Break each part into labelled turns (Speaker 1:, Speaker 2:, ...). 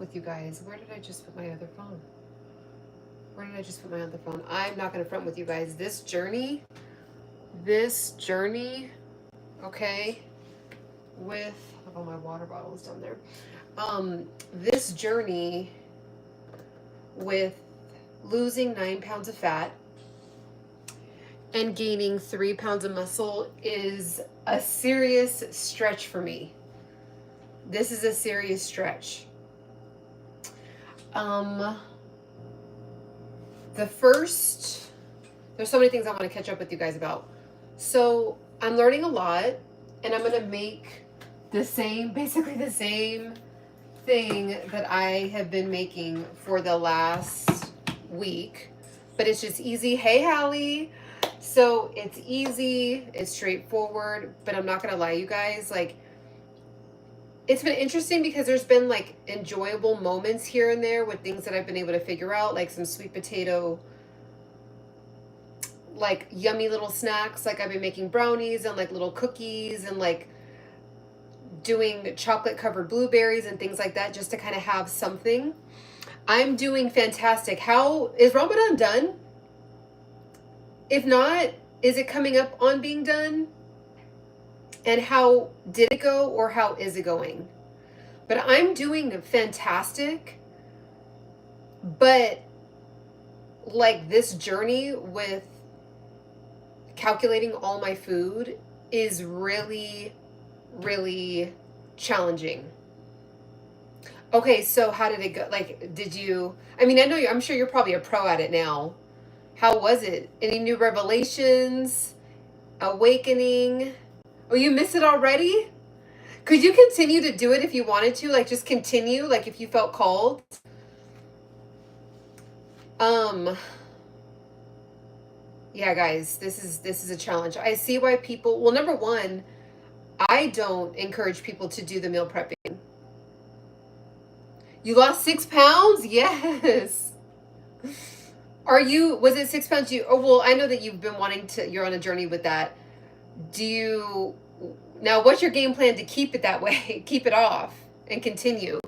Speaker 1: with you guys. Where did I just put my other phone? Where did I just put my other phone? I'm not going to front with you guys. This journey, okay, with, oh, my water bottle is down there. This journey with losing 9 pounds of fat and gaining 3 pounds of muscle is a serious stretch for me. This is a serious stretch. There's so many things I want to catch up with you guys about. So I'm learning a lot, and I'm going to make basically the same thing that I have been making for the last week, but it's just easy. Hey, Hallie. So it's easy, it's straightforward, but I'm not going to lie, you guys, like, it's been interesting because there's been like enjoyable moments here and there with things that I've been able to figure out, like some sweet potato, like yummy little snacks. Like I've been making brownies and like little cookies and like doing chocolate covered blueberries and things like that just to kind of have something. I'm doing fantastic. How is Ramadan done? If not, is it coming up on being done? And how did it go, or how is it going? But I'm doing fantastic. But like this journey with calculating all my food is really, really challenging. Okay, so how did it go? Like, I'm sure you're probably a pro at it now. How was it? Any new revelations? Awakening? Oh, you missed it already? Could you continue to do it if you wanted to? Like, just continue, like if you felt called? Yeah, guys, this is a challenge. I see why people, well, number one, I don't encourage people to do the meal prepping. You lost 6 pounds? Yes. Was it 6 pounds well, I know that you've been you're on a journey with that. Now what's your game plan to keep it that way? Keep it off and continue.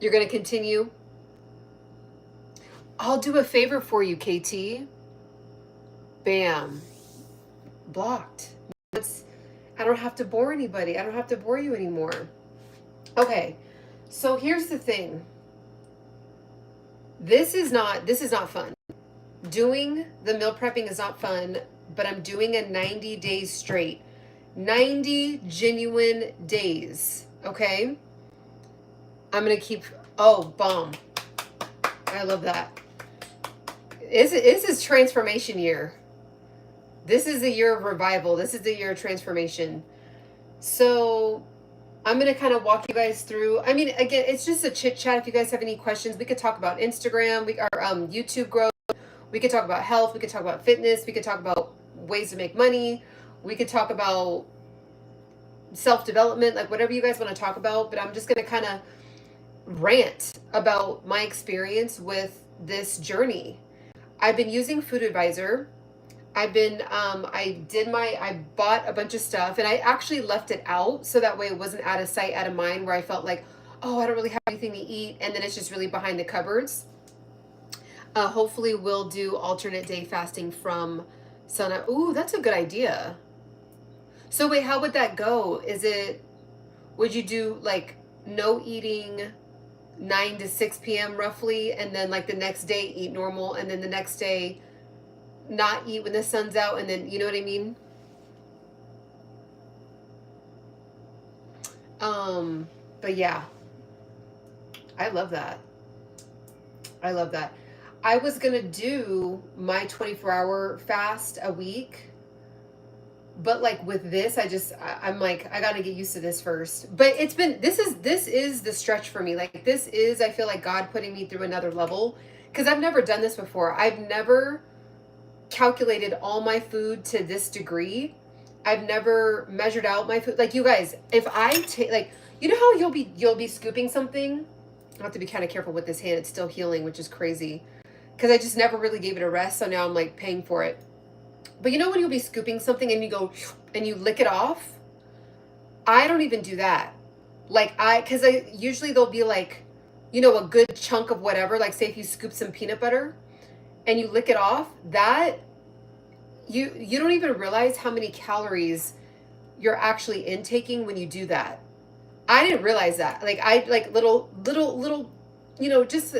Speaker 1: You're going to continue? I'll do a favor for you, KT. Bam. Blocked. I don't have to bore anybody. I don't have to bore you anymore. Okay. So here's the thing. This is not fun. Doing the meal prepping is not fun, but I'm doing a 90 days straight. 90 genuine days. Okay? I'm going to keep, bomb. I love that. This is transformation year. This is the year of revival. This is the year of transformation. So I'm going to kind of walk you guys through. I mean, again, it's just a chit chat. If you guys have any questions, we could talk about Instagram, our YouTube growth. We could talk about health. We could talk about fitness. We could talk about ways to make money. We could talk about self-development, like whatever you guys want to talk about. But I'm just going to kind of rant about my experience with this journey. I've been using Food Advisor. I bought a bunch of stuff, and I actually left it out so that way it wasn't out of sight, out of mind, where I felt like, oh, I don't really have anything to eat, and then it's just really behind the cupboards. Hopefully we'll do alternate day fasting from Sana. Ooh, that's a good idea. So wait, how would that go? Would you do like no eating 9 to 6 p.m. roughly, and then like the next day eat normal, and then the next day not eat when the sun's out, and then, you know what I mean? But yeah, I love that. I was gonna do my 24-hour fast a week, but like with this, I'm like, I gotta get used to this first. But this is the stretch for me. Like I feel like God putting me through another level, because I've never done this before. I've never calculated all my food to this degree. I've never measured out my food. Like, you guys, if I take, like, you know how you'll be scooping something? I have to be kind of careful with this hand. It's still healing, which is crazy, because I just never really gave it a rest. So now I'm like paying for it. But you know when you'll be scooping something and you go and you lick it off? I don't even do that. Like because I usually there'll be like, you know, a good chunk of whatever, like say if you scoop some peanut butter and you lick it off, that you don't even realize how many calories you're actually intaking when you do that. I didn't realize that. Like I like little, you know, just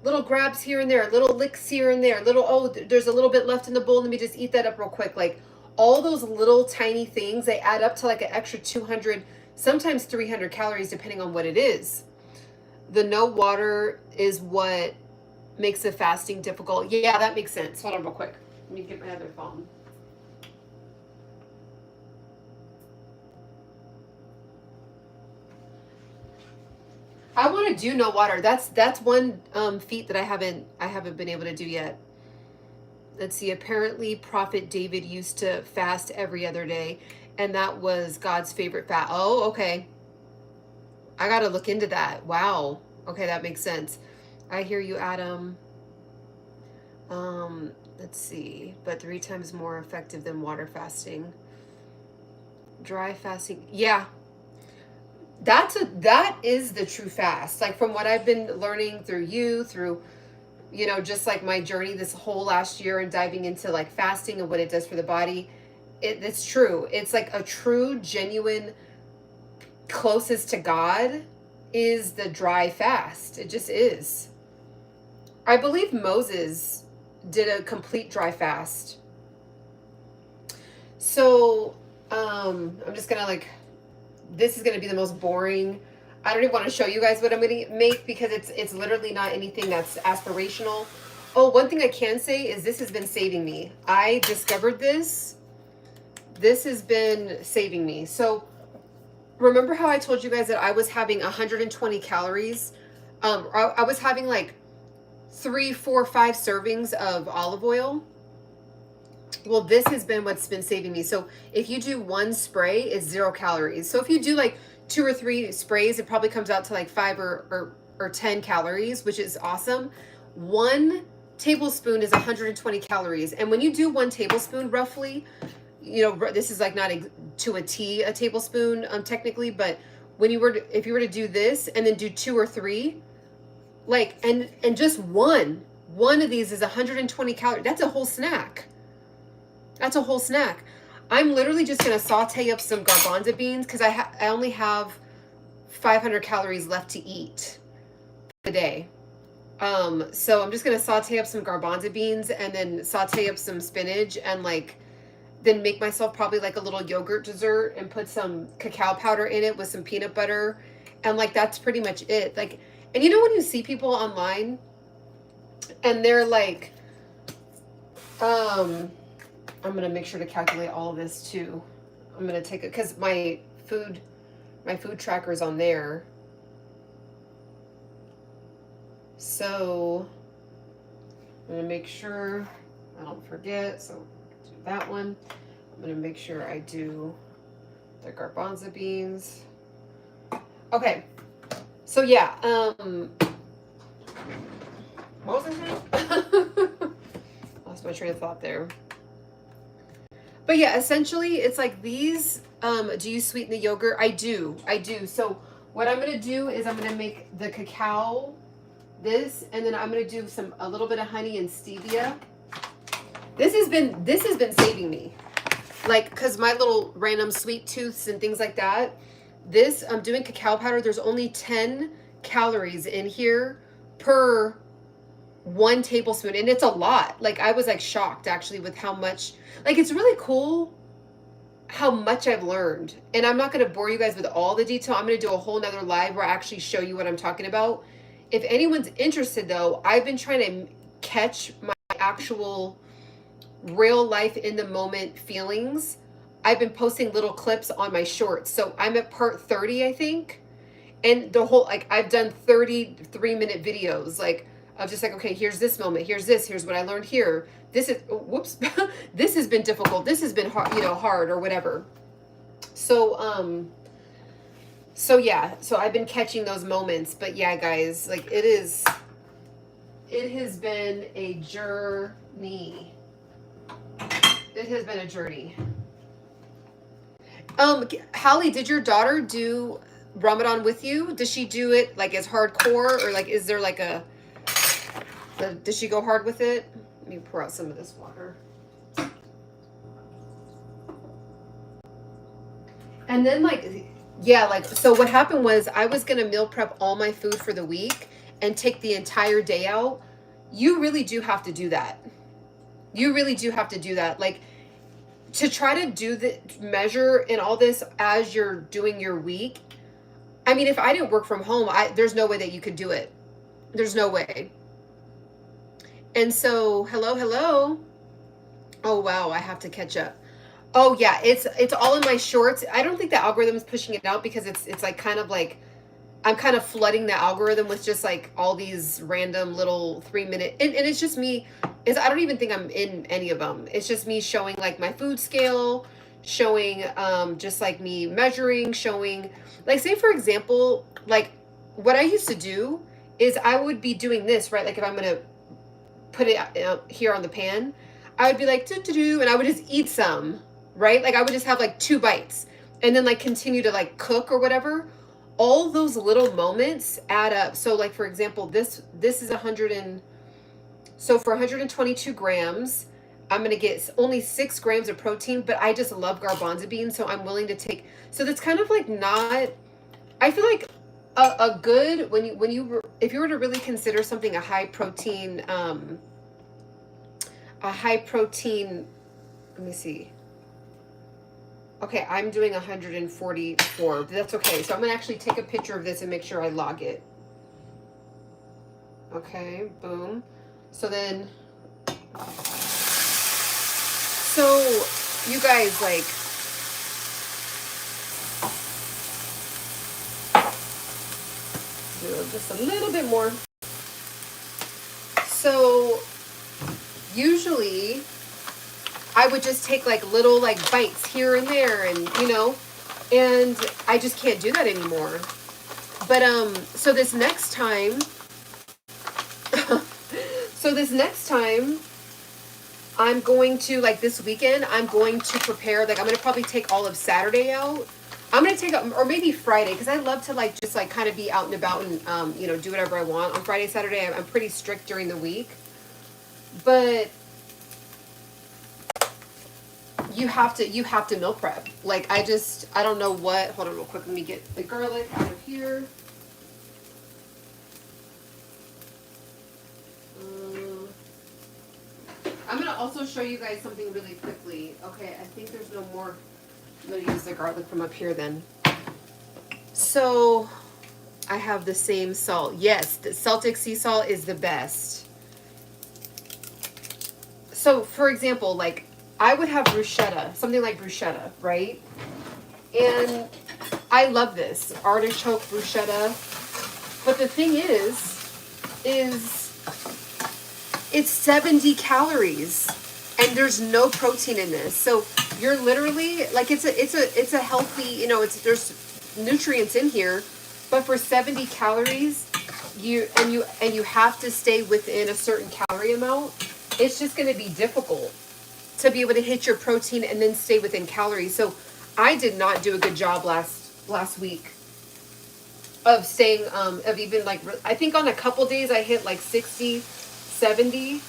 Speaker 1: little grabs here and there, little licks here and there, little, oh, there's a little bit left in the bowl. Let me just eat that up real quick. Like all those little tiny things, they add up to like an extra 200, sometimes 300 calories, depending on what it is. The no water is what makes the fasting difficult. Yeah, that makes sense. Hold on real quick. Let me get my other phone. I want to do no water. That's one feat that I haven't been able to do yet. Let's see. Apparently, Prophet David used to fast every other day, and that was God's favorite fast. Oh, okay. I got to look into that. Wow. Okay, that makes sense. I hear you, Adam. Let's see. But 3 times more effective than water fasting. Dry fasting. Yeah. That is the true fast. Like from what I've been learning through you, through, you know, just like my journey this whole last year and diving into like fasting and what it does for the body. It's true. It's like a true, genuine, closest to God is the dry fast. It just is. I believe Moses did a complete dry fast. So, I'm just gonna like, this is gonna be the most boring. I don't even want to show you guys what I'm gonna make because it's literally not anything that's aspirational. Oh, one thing I can say is this has been saving me. I discovered this. This has been saving me. So remember how I told you guys that I was having 120 calories? I was having like 3, 4, 5 servings of olive oil. Well, this has been what's been saving me. So if you do 1 spray, it's 0 calories. So if you do like 2 or 3 sprays, it probably comes out to like 5 or 10 calories, which is awesome. 1 tablespoon is 120 calories. And when you do 1 tablespoon roughly, you know, this is like not to a T a tablespoon technically, but when you were to, if you were to do this and then do 2 or 3, like and just one of these is 120 calories. That's a whole snack. That's a whole snack. I'm literally just gonna saute up some garbanzo beans because I only have 500 calories left to eat a day. So I'm just gonna saute up some garbanzo beans and then saute up some spinach and like then make myself probably like a little yogurt dessert and put some cacao powder in it with some peanut butter. And like, that's pretty much it. Like, and you know, when you see people online and they're like, I'm going to make sure to calculate all of this too. I'm going to take it because my food tracker's on there. So I'm going to make sure I don't forget. So do that one. I'm going to make sure I do the garbanzo beans. Okay. So yeah, what was I saying? Lost my train of thought there. But yeah, essentially it's like these, do you sweeten the yogurt? I do. So what I'm going to do is I'm going to make the cacao, this, and then I'm going to do a little bit of honey and stevia. This has been saving me. Like, cause my little random sweet tooths and things like that, this, I'm doing cacao powder. There's only 10 calories in here per 1 tablespoon. And it's a lot. Like, I was like shocked actually with how much, like, it's really cool how much I've learned. And I'm not going to bore you guys with all the detail. I'm going to do a whole nother live where I actually show you what I'm talking about. If anyone's interested though, I've been trying to catch my actual real life in the moment feelings. I've been posting little clips on my shorts. So I'm at part 30, I think. And the whole, like, I've done 33-minute videos, like, of just like, okay, here's this moment, here's this, here's what I learned here. This is, whoops, this has been difficult. This has been hard, hard or whatever. So, so yeah, so I've been catching those moments. But yeah, guys, like, it has been a journey. It has been a journey. Hallie, did your daughter do Ramadan with you? Does she do it like as hardcore, or like is there like does she go hard with it? Let me pour out some of this water. And then like, yeah, like, so what happened was I was going to meal prep all my food for the week and take the entire day out. You really do have to do that. You really do have to do that. Like, to try to do the measure and all this as you're doing your week. I mean, if I didn't work from home, there's no way that you could do it. There's no way. And so, hello. Oh, wow, I have to catch up. Oh yeah, it's all in my shorts. I don't think the algorithm is pushing it out because it's like kind of like I'm kind of flooding the algorithm with just like all these random little 3-minute, and it's just me. I don't even think I'm in any of them. It's just me showing like my food scale, showing just like me measuring, showing like, say for example, like what I used to do is I would be doing this, right? Like if I'm gonna put it here on the pan, I would be like do, and I would just eat some. Right? Like I would just have like 2 bites and then like continue to like cook or whatever. All those little moments add up. So like, for example, this is so for 122 grams, I'm going to get only 6 grams of protein, but I just love garbanzo beans. So I'm willing to take, so that's kind of like not, I feel like a good, if you were to really consider something a high protein, let me see. Okay, I'm doing 144, but that's okay. So I'm gonna actually take a picture of this and make sure I log it. Okay, boom. So then, so you guys like, do just a little bit more. So usually I would just take like little like bites here and there, and and I just can't do that anymore. But so this next time I'm going to, like this weekend, I'm going to prepare, like I'm going to probably take all of Saturday out. I'm going to take, or maybe Friday, because I love to like just like kind of be out and about and do whatever I want on Friday, Saturday. I'm pretty strict during the week. But you have to meal prep. Like I don't know what, hold on real quick, let me get the garlic out of here. I'm gonna also show you guys something really quickly. Okay, I think there's no more. I'm gonna use the garlic from up here then. So I have the same salt. Yes, the Celtic sea salt is the best. So for example, like I would have bruschetta, something like bruschetta, right? And I love this artichoke bruschetta. But the thing is it's 70 calories and there's no protein in this. So you're literally like, it's a healthy, there's nutrients in here, but for 70 calories, you have to stay within a certain calorie amount. It's just going to be difficult to be able to hit your protein and then stay within calories. So I did not do a good job last week of staying, of even like, I think on a couple days I hit like 60, 70,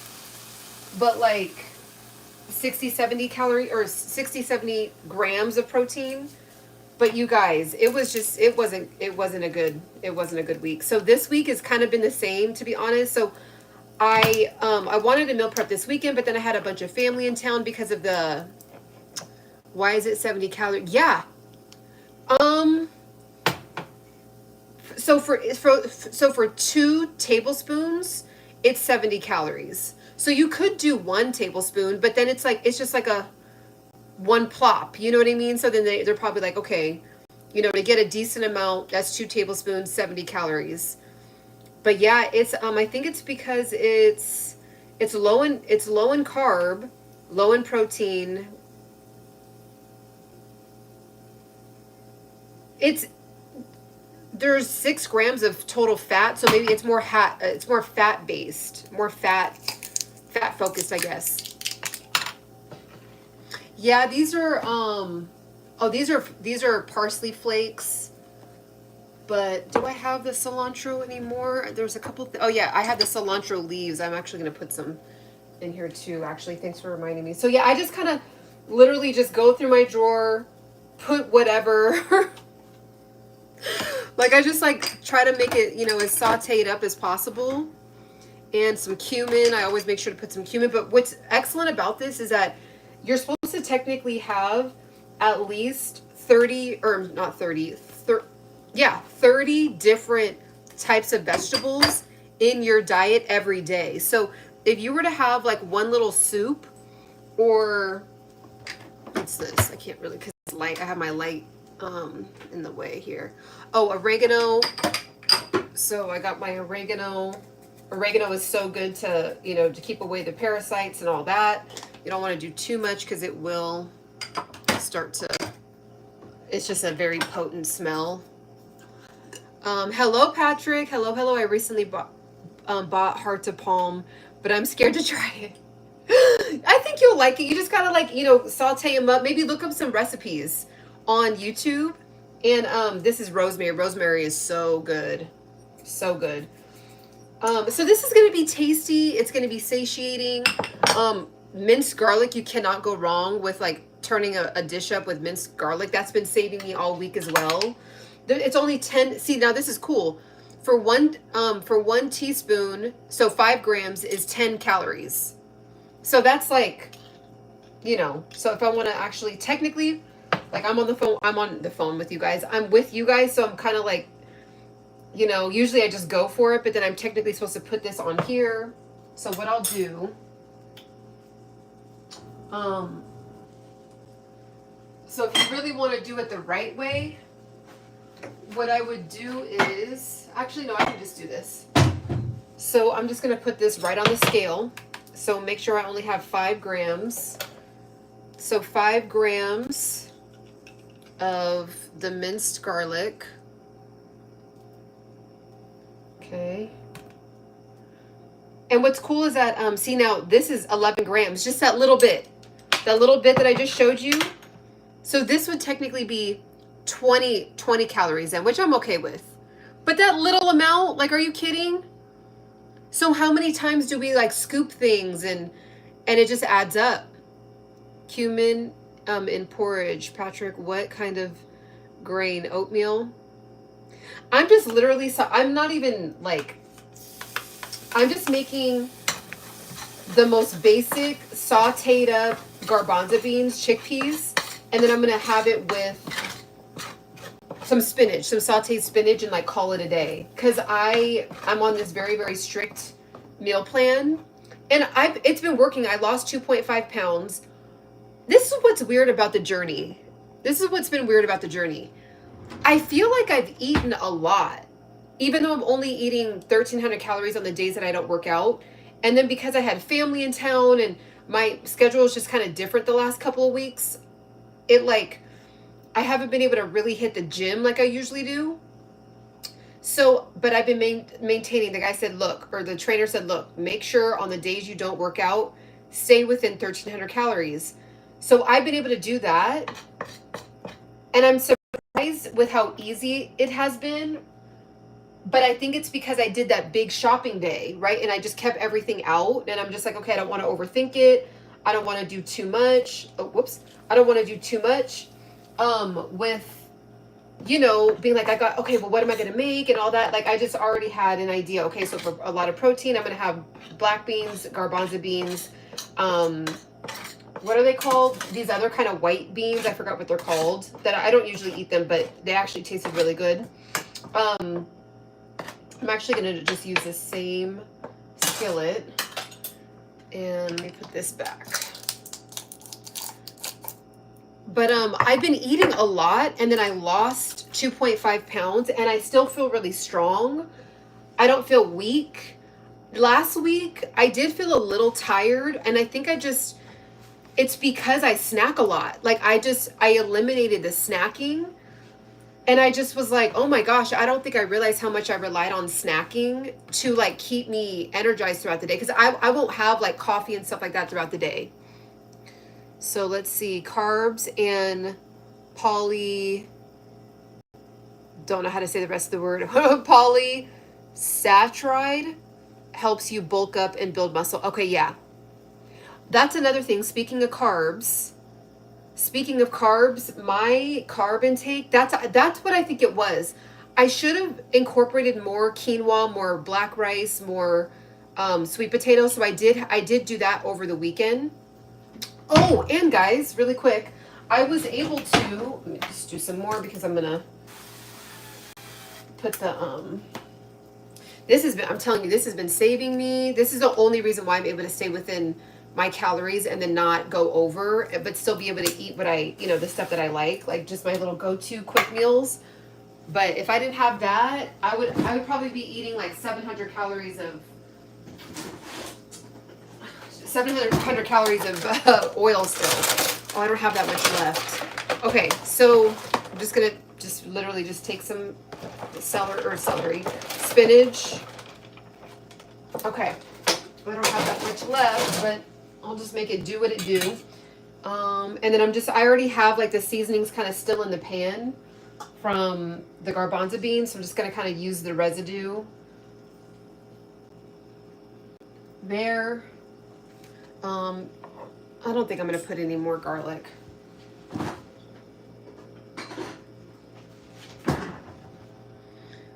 Speaker 1: but like 60, 70 calorie or 60, 70 grams of protein. But you guys, it wasn't a good week. So this week has kind of been the same, to be honest. So I wanted to meal prep this weekend, but then I had a bunch of family in town because of the, why is it 70 calories? Yeah. So for 2 tablespoons, it's 70 calories. So you could do 1 tablespoon, but then it's just like a 1 plop, you know what I mean? So then they're probably like, okay, to get a decent amount, that's 2 tablespoons, 70 calories. But yeah, it's I think it's because it's low in carb, low in protein. There's 6 grams of total fat, so maybe it's more fat based, more fat focused, I guess. Yeah, these are these are parsley flakes. But do I have the cilantro anymore? There's a couple, oh yeah, I have the cilantro leaves. I'm actually going to put some in here too, actually. Thanks for reminding me. So yeah, I just kind of literally just go through my drawer, put whatever. Like I just like try to make it, you know, as sauteed up as possible. And some cumin. I always make sure to put some cumin. But what's excellent about this is that you're supposed to technically have at least 30, or not 30, 30 different types of vegetables in your diet every day. So if you were to have like one little soup, or what's this? I can't really, because it's light. I have my light in the way here. Oh, oregano. So I got my oregano. Oregano is so good to, you know, to keep away the parasites and all that. You don't want to do too much because it will start to, it's just a very potent smell. Hello, Patrick. Hello, hello. I recently bought Heart to Palm, but I'm scared to try it. I think you'll like it. You just gotta like, you know, saute them up. Maybe look up some recipes on YouTube. And this is rosemary. Rosemary is so good. So good. So this is going to be tasty. It's going to be satiating. Minced garlic, you cannot go wrong with like turning a dish up with minced garlic. That's been saving me all week as well. It's only 10. See, now this is cool. For one teaspoon, so 5 grams is 10 calories. So that's like, you know, so if I want to actually technically, like I'm on the phone with you guys. I'm with you guys. So I'm kind of like, you know, usually I just go for it, but then I'm technically supposed to put this on here. So what I'll do, so if you really want to do it the right way, what I would do is, actually, no, I can just do this. So I'm just going to put this right on the scale. So make sure I only have 5 grams. So 5 grams of the minced garlic. Okay. And what's cool is that, see now, this is 11 grams, just that little bit that I just showed you. So this would technically be 20 calories in, which I'm okay with. But that little amount, like, are you kidding? So how many times do we like scoop things and it just adds up? Cumin in porridge. Patrick, what kind of grain? Oatmeal? I'm just literally, so I'm not even like, I'm just making the most basic sauteed up garbanzo beans, chickpeas, and then I'm going to have it with some spinach, some sauteed spinach, and like call it a day. Cause I'm on this very, very strict meal plan, and it's been working. I lost 2.5 pounds. This is what's weird about the journey. This is what's been weird about the journey. I feel like I've eaten a lot, even though I'm only eating 1,300 calories on the days that I don't work out. And then because I had family in town and my schedule is just kind of different the last couple of weeks, it like, I haven't been able to really hit the gym like I usually do. So, but I've been maintaining. The guy said, look, or the trainer said, look, make sure on the days you don't work out, stay within 1,300 calories. So I've been able to do that. And I'm surprised with how easy it has been. But I think it's because I did that big shopping day, right? And I just kept everything out. And I'm just like, okay, I don't want to overthink it. I don't want to do too much. Oh, whoops. I don't want to do too much with, you know, being like, okay, well, what am I going to make and all that? Like, I just already had an idea. Okay, so for a lot of protein, I'm going to have black beans, garbanzo beans. What are they called? These other kind of white beans. I forgot what they're called. That I don't usually eat them, but they actually tasted really good. I'm actually going to just use the same skillet. And let me put this back. But I've been eating a lot, and then I lost 2.5 pounds, and I still feel really strong. I don't feel weak. Last week, I did feel a little tired, and I think it's because I snack a lot. Like, I eliminated the snacking, and I just was like, oh my gosh, I don't think I realized how much I relied on snacking to, like, keep me energized throughout the day, because I won't have, like, coffee and stuff like that throughout the day. So let's see, carbs and polydiphosphate. don't know how to say the rest of the word. Polysaccharide helps you bulk up and build muscle. Okay, yeah. That's another thing. Speaking of carbs, my carb intake, that's what I think it was. I should have incorporated more quinoa, more black rice, more sweet potato. So I did do that over the weekend. Oh, and guys, really quick, I was able to, let me just do some more because I'm gonna put the I'm telling you, this has been saving me. This is the only reason why I'm able to stay within my calories and then not go over, but still be able to eat what I, the stuff that I like just my little go-to quick meals. But if I didn't have that, I would probably be eating like 700 calories of oil still. Oh, I don't have that much left. Okay, so I'm just gonna literally take some celery, spinach. Okay, I don't have that much left, but I'll just make it do what it do. And then I already have like the seasonings kind of still in the pan from the garbanzo beans, so I'm just gonna kind of use the residue there. I don't think I'm gonna put any more garlic.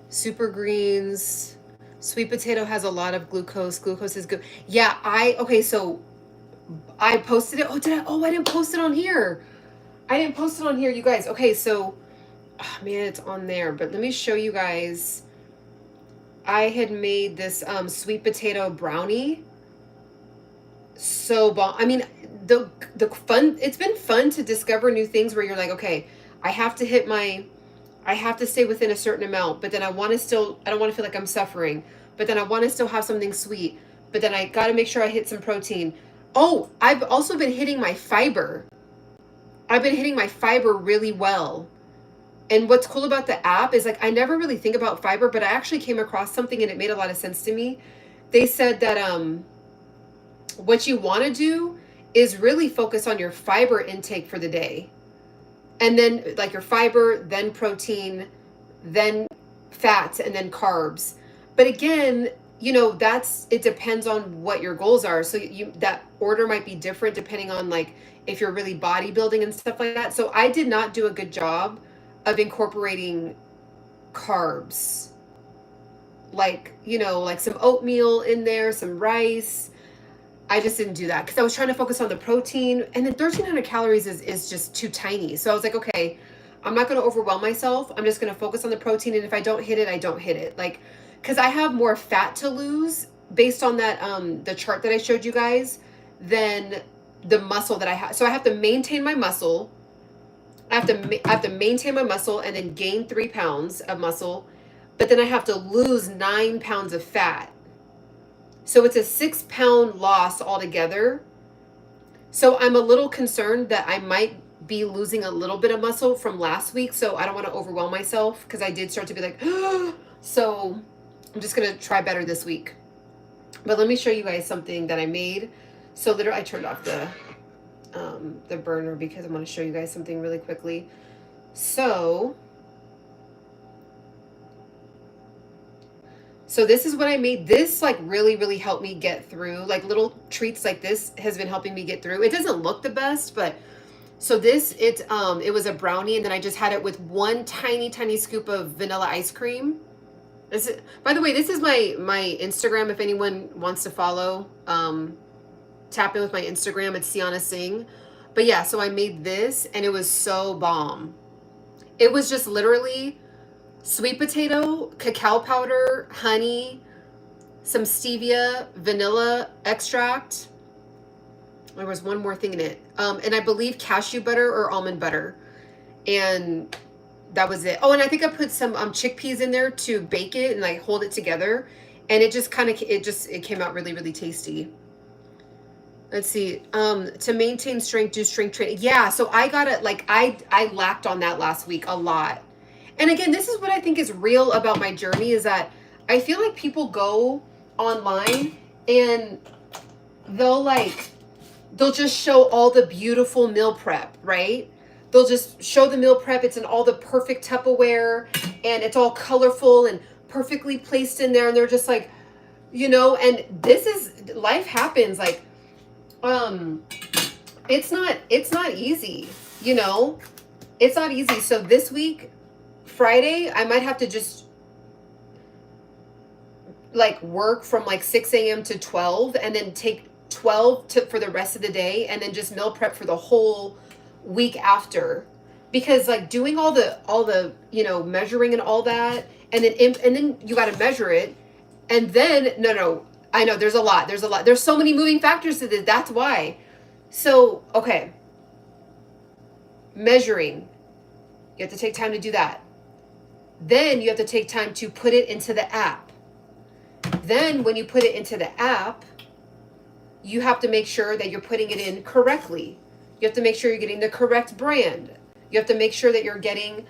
Speaker 1: Super greens. Sweet potato has a lot of glucose. Glucose is good. Yeah, okay, so I posted it. I didn't post it on here. You guys. Okay, so, oh man, it's on there. But let me show you guys. I had made this sweet potato brownie. So bomb. I mean, the fun, it's been fun to discover new things where you're like, okay, I have to stay within a certain amount, but then I don't want to feel like I'm suffering, but then I want to still have something sweet, but then I got to make sure I hit some protein. Oh, I've also been hitting my fiber. Really well. And what's cool about the app is like, I never really think about fiber, but I actually came across something and it made a lot of sense to me. They said that, what you want to do is really focus on your fiber intake for the day. And then like your fiber, then protein, then fats, and then carbs. But again, it depends on what your goals are. So that order might be different depending on like if you're really bodybuilding and stuff like that. So I did not do a good job of incorporating carbs. Like some oatmeal in there, some rice. I just didn't do that because I was trying to focus on the protein, and then 1,300 calories is just too tiny. So I was like, okay, I'm not going to overwhelm myself. I'm just going to focus on the protein. And if I don't hit it, I don't hit it. Like, because I have more fat to lose based on that, the chart that I showed you guys, than the muscle that I have. So I have to maintain my muscle. I have to maintain my muscle and then gain 3 pounds of muscle, but then I have to lose 9 pounds of fat. So it's a 6-pound loss altogether. So I'm a little concerned that I might be losing a little bit of muscle from last week. So I don't want to overwhelm myself because I did start to be like, so I'm just going to try better this week. But let me show you guys something that I made. So literally I turned off the burner because I want to show you guys something really quickly. So this is what I made. This like really, really helped me get through. Like little treats like this has been helping me get through. It doesn't look the best, but so it was a brownie, and then I just had it with one tiny, tiny scoop of vanilla ice cream. By the way, this is my Instagram. If anyone wants to follow, tap in with my Instagram. It's Ciana Singh. But yeah, so I made this and it was so bomb. It was just literally sweet potato, cacao powder, honey, some stevia, vanilla extract. There was one more thing in it. And I believe cashew butter or almond butter. And that was it. Oh, and I think I put some chickpeas in there to bake it and like hold it together. And it just it came out really, really tasty. Let's see. To maintain strength, do strength training. Yeah, so I got it, like I lacked on that last week a lot. And again, this is what I think is real about my journey, is that I feel like people go online and they'll just show all the beautiful meal prep, right? They'll just show the meal prep. It's in all the perfect Tupperware and it's all colorful and perfectly placed in there, and they're just like, you know, and this is, life happens, like, it's not easy, you know, it's not easy. So this week, Friday, I might have to just like work from like 6 a.m. to 12, and then take 12 for the rest of the day, and then just meal prep for the whole week after, because like doing all the you know, measuring and all that, and then you got to measure it, and then no, I know there's a lot, there's so many moving factors to this, that's why. So okay, measuring, you have to take time to do that. Then you have to take time to put it into the app. Then when you put it into the app, you have to make sure that you're putting it in correctly. You have to make sure you're getting the correct brand. You have to make sure that you're getting,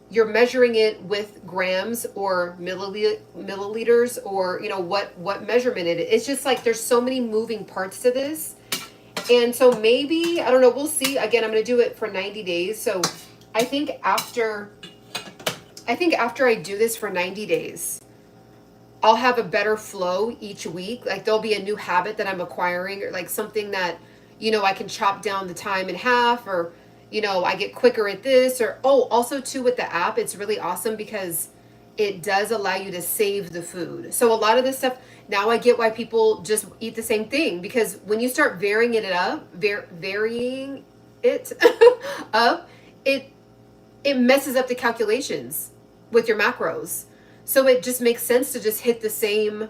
Speaker 1: you're measuring it with grams or milliliters, or, you know, what measurement it is. It's just like, there's so many moving parts to this. And so maybe, I don't know, we'll see. Again, I'm going to do it for 90 days. So I think after I do this for 90 days, I'll have a better flow each week. Like there'll be a new habit that I'm acquiring, or like something that, you know, I can chop down the time in half, or, you know, I get quicker at this, or, oh, also too with the app, it's really awesome because it does allow you to save the food. So a lot of this stuff, now I get why people just eat the same thing, because when you start varying it up, varying it up, it messes up the calculations with your macros. So it just makes sense to just hit the same,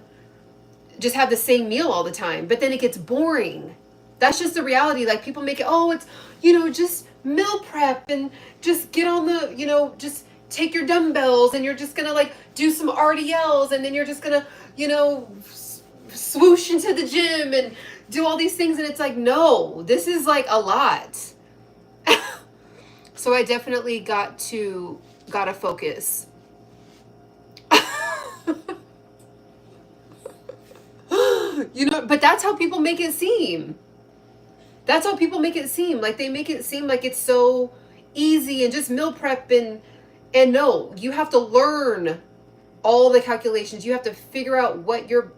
Speaker 1: just have the same meal all the time. But then it gets boring. That's just the reality. Like people make it, oh, it's, you know, just meal prep and just get on the, you know, just take your dumbbells and you're just going to like do some RDLs, and then you're just going to, you know, swoosh into the gym and do all these things. And it's like, no, this is like a lot. So I definitely gotta focus. You know, but that's how people make it seem. That's how people make it seem. Like they make it seem like it's so easy and just meal prep, and no, you have to learn all the calculations. You have to figure out what your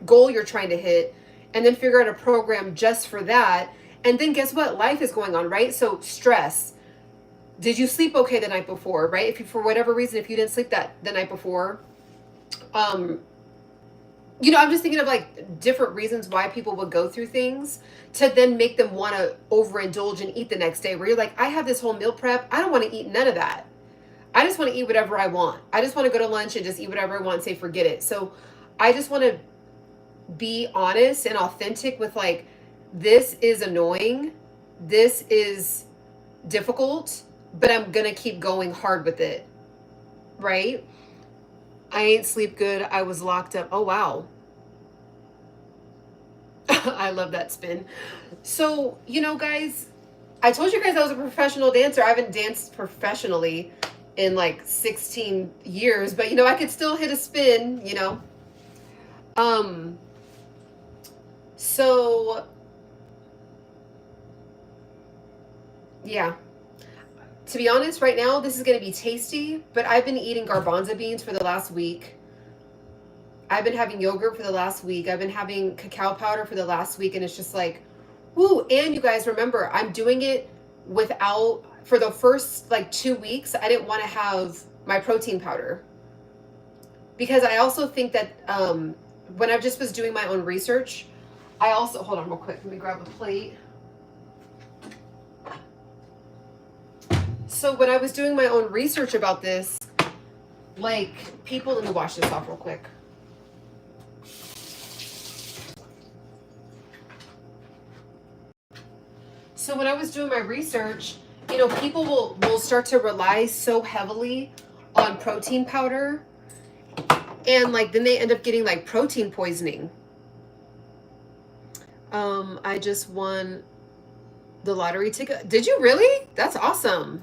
Speaker 1: goal you're trying to hit, and then figure out a program just for that. And then guess what? Life is going on, right? So stress. Did you sleep okay the night before, right? If you, for whatever reason, if you didn't sleep the night before, you know, I'm just thinking of like different reasons why people would go through things to then make them want to overindulge and eat the next day, where you're like, I have this whole meal prep. I don't want to eat none of that. I just want to eat whatever I want. I just want to go to lunch and just eat whatever I want and say, forget it. So I just want to be honest and authentic with like, this is annoying. This is difficult, but I'm going to keep going hard with it. Right? I ain't sleep good. I was locked up. Oh, wow. I love that spin. So, you know, guys, I told you guys I was a professional dancer. I haven't danced professionally in like 16 years, but you know, I could still hit a spin, you know. So yeah. To be honest, right now, this is going to be tasty, but I've been eating garbanzo beans for the last week. I've been having yogurt for the last week. I've been having cacao powder for the last week, and it's just like, woo. And you guys remember, I'm doing it without, for the first like 2 weeks, I didn't want to have my protein powder. Because I also think that when I just was doing my own research, I also, hold on real quick, let me grab a plate. So when I was doing my own research about this, like people, let me wash this off real quick. So when I was doing my research, you know, people will start to rely so heavily on protein powder, and like then they end up getting like protein poisoning. I just won the lottery ticket. Did you really? That's awesome.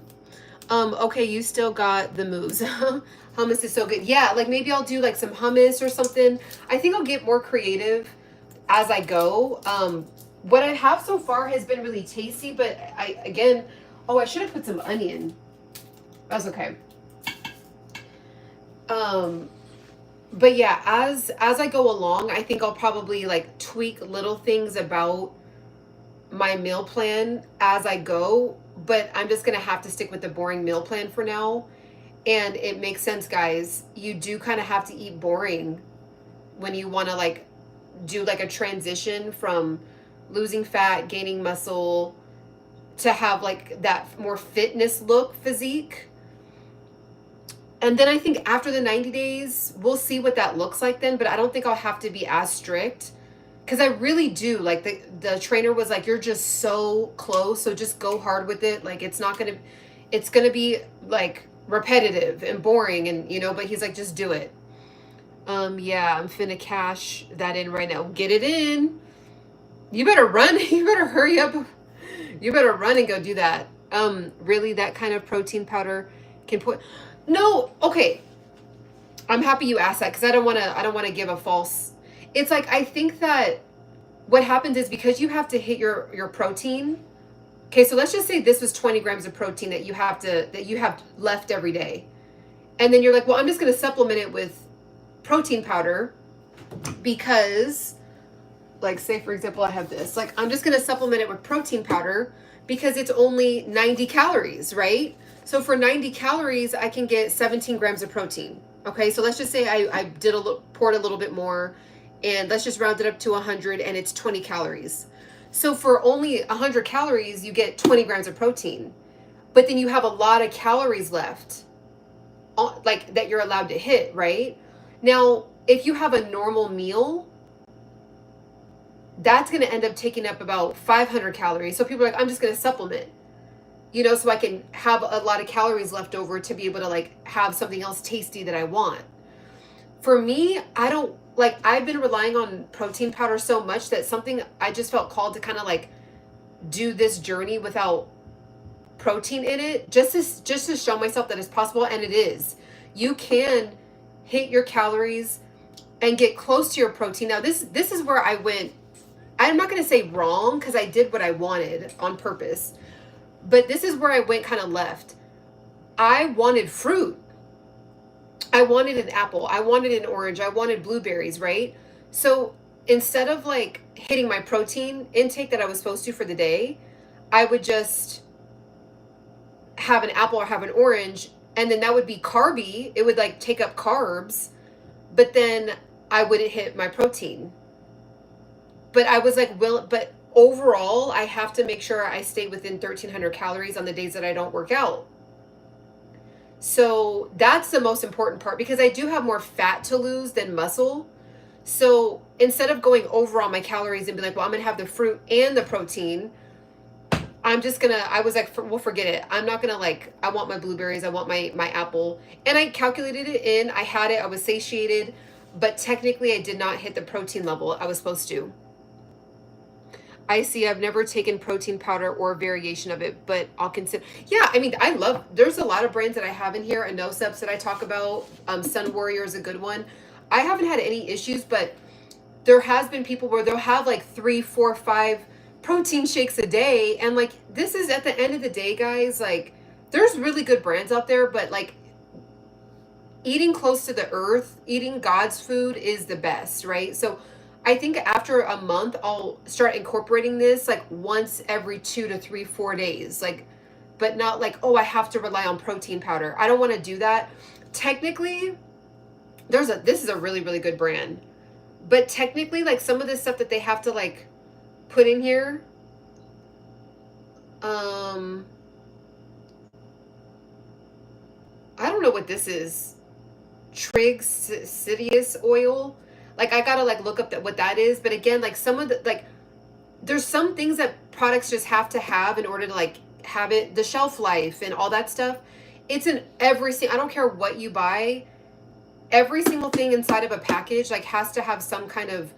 Speaker 1: Okay, you still got the moves. Hummus is so good. Yeah, like maybe I'll do like some hummus or something. I think I'll get more creative as I go. What I have so far has been really tasty, but I should have put some onion. That's okay. But yeah, as I go along, I think I'll probably like tweak little things about my meal plan as I go, but I'm just gonna have to stick with the boring meal plan for now. And it makes sense, guys. You do kind of have to eat boring when you want to like do like a transition from losing fat, gaining muscle, to have like that more fitness look physique. And then I think after the 90 days, we'll see what that looks like then, but I don't think I'll have to be as strict. Because I really do, like the trainer was like, you're just so close, so just go hard with it. Like it's gonna be like repetitive and boring, and you know, but he's like, just do it. Yeah, I'm finna cash that in right now. Get it in. You better run. You better hurry up. You better run and go do that. Really, that kind of protein powder can put. No, okay. I'm happy you asked that because I don't want to give a false. It's like I think that what happens is because you have to hit your protein. Okay, so let's just say this was 20 grams of protein that you have left every day. And then you're like, well, I'm just going to supplement it with protein powder because, like, say, for example, I have this. Like, I'm just going to supplement it with protein powder because it's only 90 calories, right? So for 90 calories, I can get 17 grams of protein. Okay, so let's just say I poured a little bit more, and let's just round it up to 100, and it's 20 calories. So for only 100 calories, you get 20 grams of protein. But then you have a lot of calories left, like that you're allowed to hit, right? Now, if you have a normal meal, that's going to end up taking up about 500 calories. So people are like, I'm just going to supplement, you know, so I can have a lot of calories left over to be able to like have something else tasty that I want. For me, I don't like, I've been relying on protein powder so much that something I just felt called to kind of like do this journey without protein in it, just to show myself that it's possible. And it is. You can hit your calories and get close to your protein. Now this is where I went, I'm not going to say wrong because I did what I wanted on purpose, but this is where I went kind of left. I wanted fruit. I wanted an apple. I wanted an orange. I wanted blueberries, right? So instead of like hitting my protein intake that I was supposed to for the day, I would just have an apple or have an orange, and then that would be carby. It would like take up carbs, but then I wouldn't hit my protein. But I was like, but overall, I have to make sure I stay within 1,300 calories on the days that I don't work out. So that's the most important part because I do have more fat to lose than muscle. So instead of going over all my calories and be like, well, I'm going to have the fruit and the protein, I was like, well, forget it. I'm not going to like, I want my blueberries. I want my apple. And I calculated it in. I had it. I was satiated. But technically, I did not hit the protein level I was supposed to. I see. I've never taken protein powder or variation of it, but I'll consider. Yeah, I mean, there's a lot of brands that I have in here. A NoSeps that I talk about. Sun Warrior is a good one. I haven't had any issues, but there has been people where they'll have like 3, 4, 5 protein shakes a day. And like, this is at the end of the day, guys, like there's really good brands out there, but like eating close to the earth, eating God's food is the best, right? So I think after a month, I'll start incorporating this like once every 2 to 3, 4 days, like, but not like, oh, I have to rely on protein powder. I don't want to do that. Technically, this is a really, really good brand, but technically like some of the stuff that they have to like put in here, I don't know what this is. Triglycerides oil. Like I gotta like look up what that is. But again, like some of the like, there's some things that products just have to have in order to like have it, the shelf life and all that stuff. It's in I don't care what you buy. Every single thing inside of a package like has to have some kind of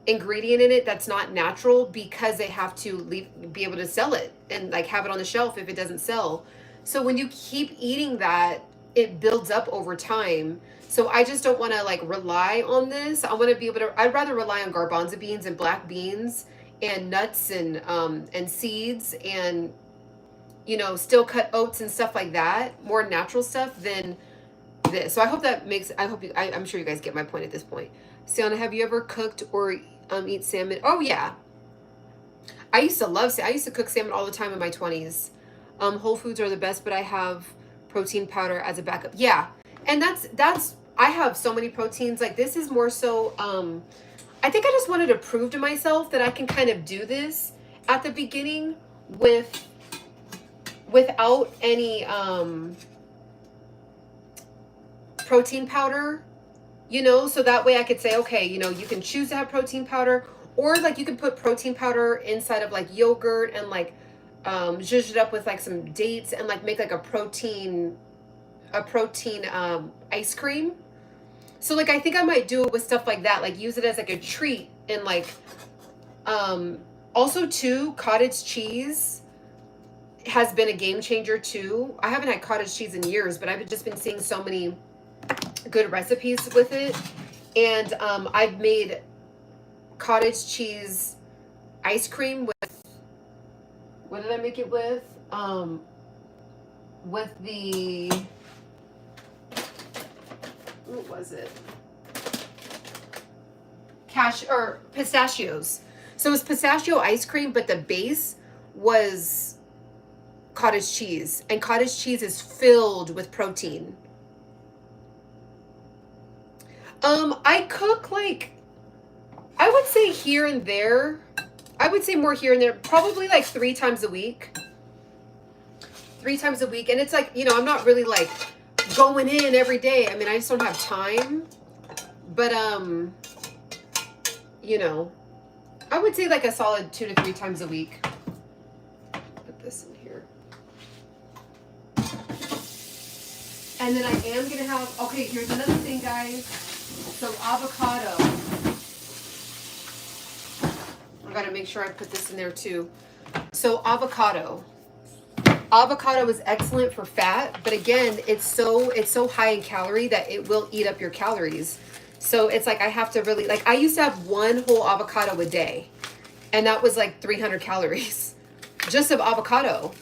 Speaker 1: ingredient in it that's not natural because they have to be able to sell it and like have it on the shelf if it doesn't sell. So when you keep eating that, it builds up over time. So I just don't want to like rely on this. I want to be able to, I'd rather rely on garbanzo beans and black beans and nuts and seeds and you know, still cut oats and stuff like that, more natural stuff than this. So I hope that makes, I'm sure you guys get my point at this point. Ciana, have you ever cooked or eat salmon? Oh yeah. I used to cook salmon all the time in my 20s. Whole foods are the best, but I have protein powder as a backup. Yeah. And that's I have so many proteins. Like this is more so I think I just wanted to prove to myself that I can kind of do this at the beginning without any protein powder, you know, so that way I could say, okay, you know, you can choose to have protein powder, or like you can put protein powder inside of like yogurt and like zhuzh it up with like some dates and like make like a protein ice cream. So like I think I might do it with stuff like that, like use it as like a treat. And like also too, cottage cheese has been a game changer too. I haven't had cottage cheese in years, but I've just been seeing so many good recipes with it. And I've made cottage cheese ice cream with, what did I make it with? With the, what was it? Pistachios. So it was pistachio ice cream, but the base was cottage cheese, and cottage cheese is filled with protein. I cook like, I would say here and there. I would say more here and there, probably like 3 times a week. 3 times a week. And it's like, you know, I'm not really like going in every day. I mean, I just don't have time. But, you know, I would say like a solid 2 to 3 times a week. Put this in here. And then I am going to have, okay, here's another thing, guys. So avocado. I got to make sure I put this in there too. So avocado. Avocado is excellent for fat, but again, it's so high in calorie that it will eat up your calories. So it's like I have to really, like I used to have 1 whole avocado a day, and that was like 300 calories just of avocado.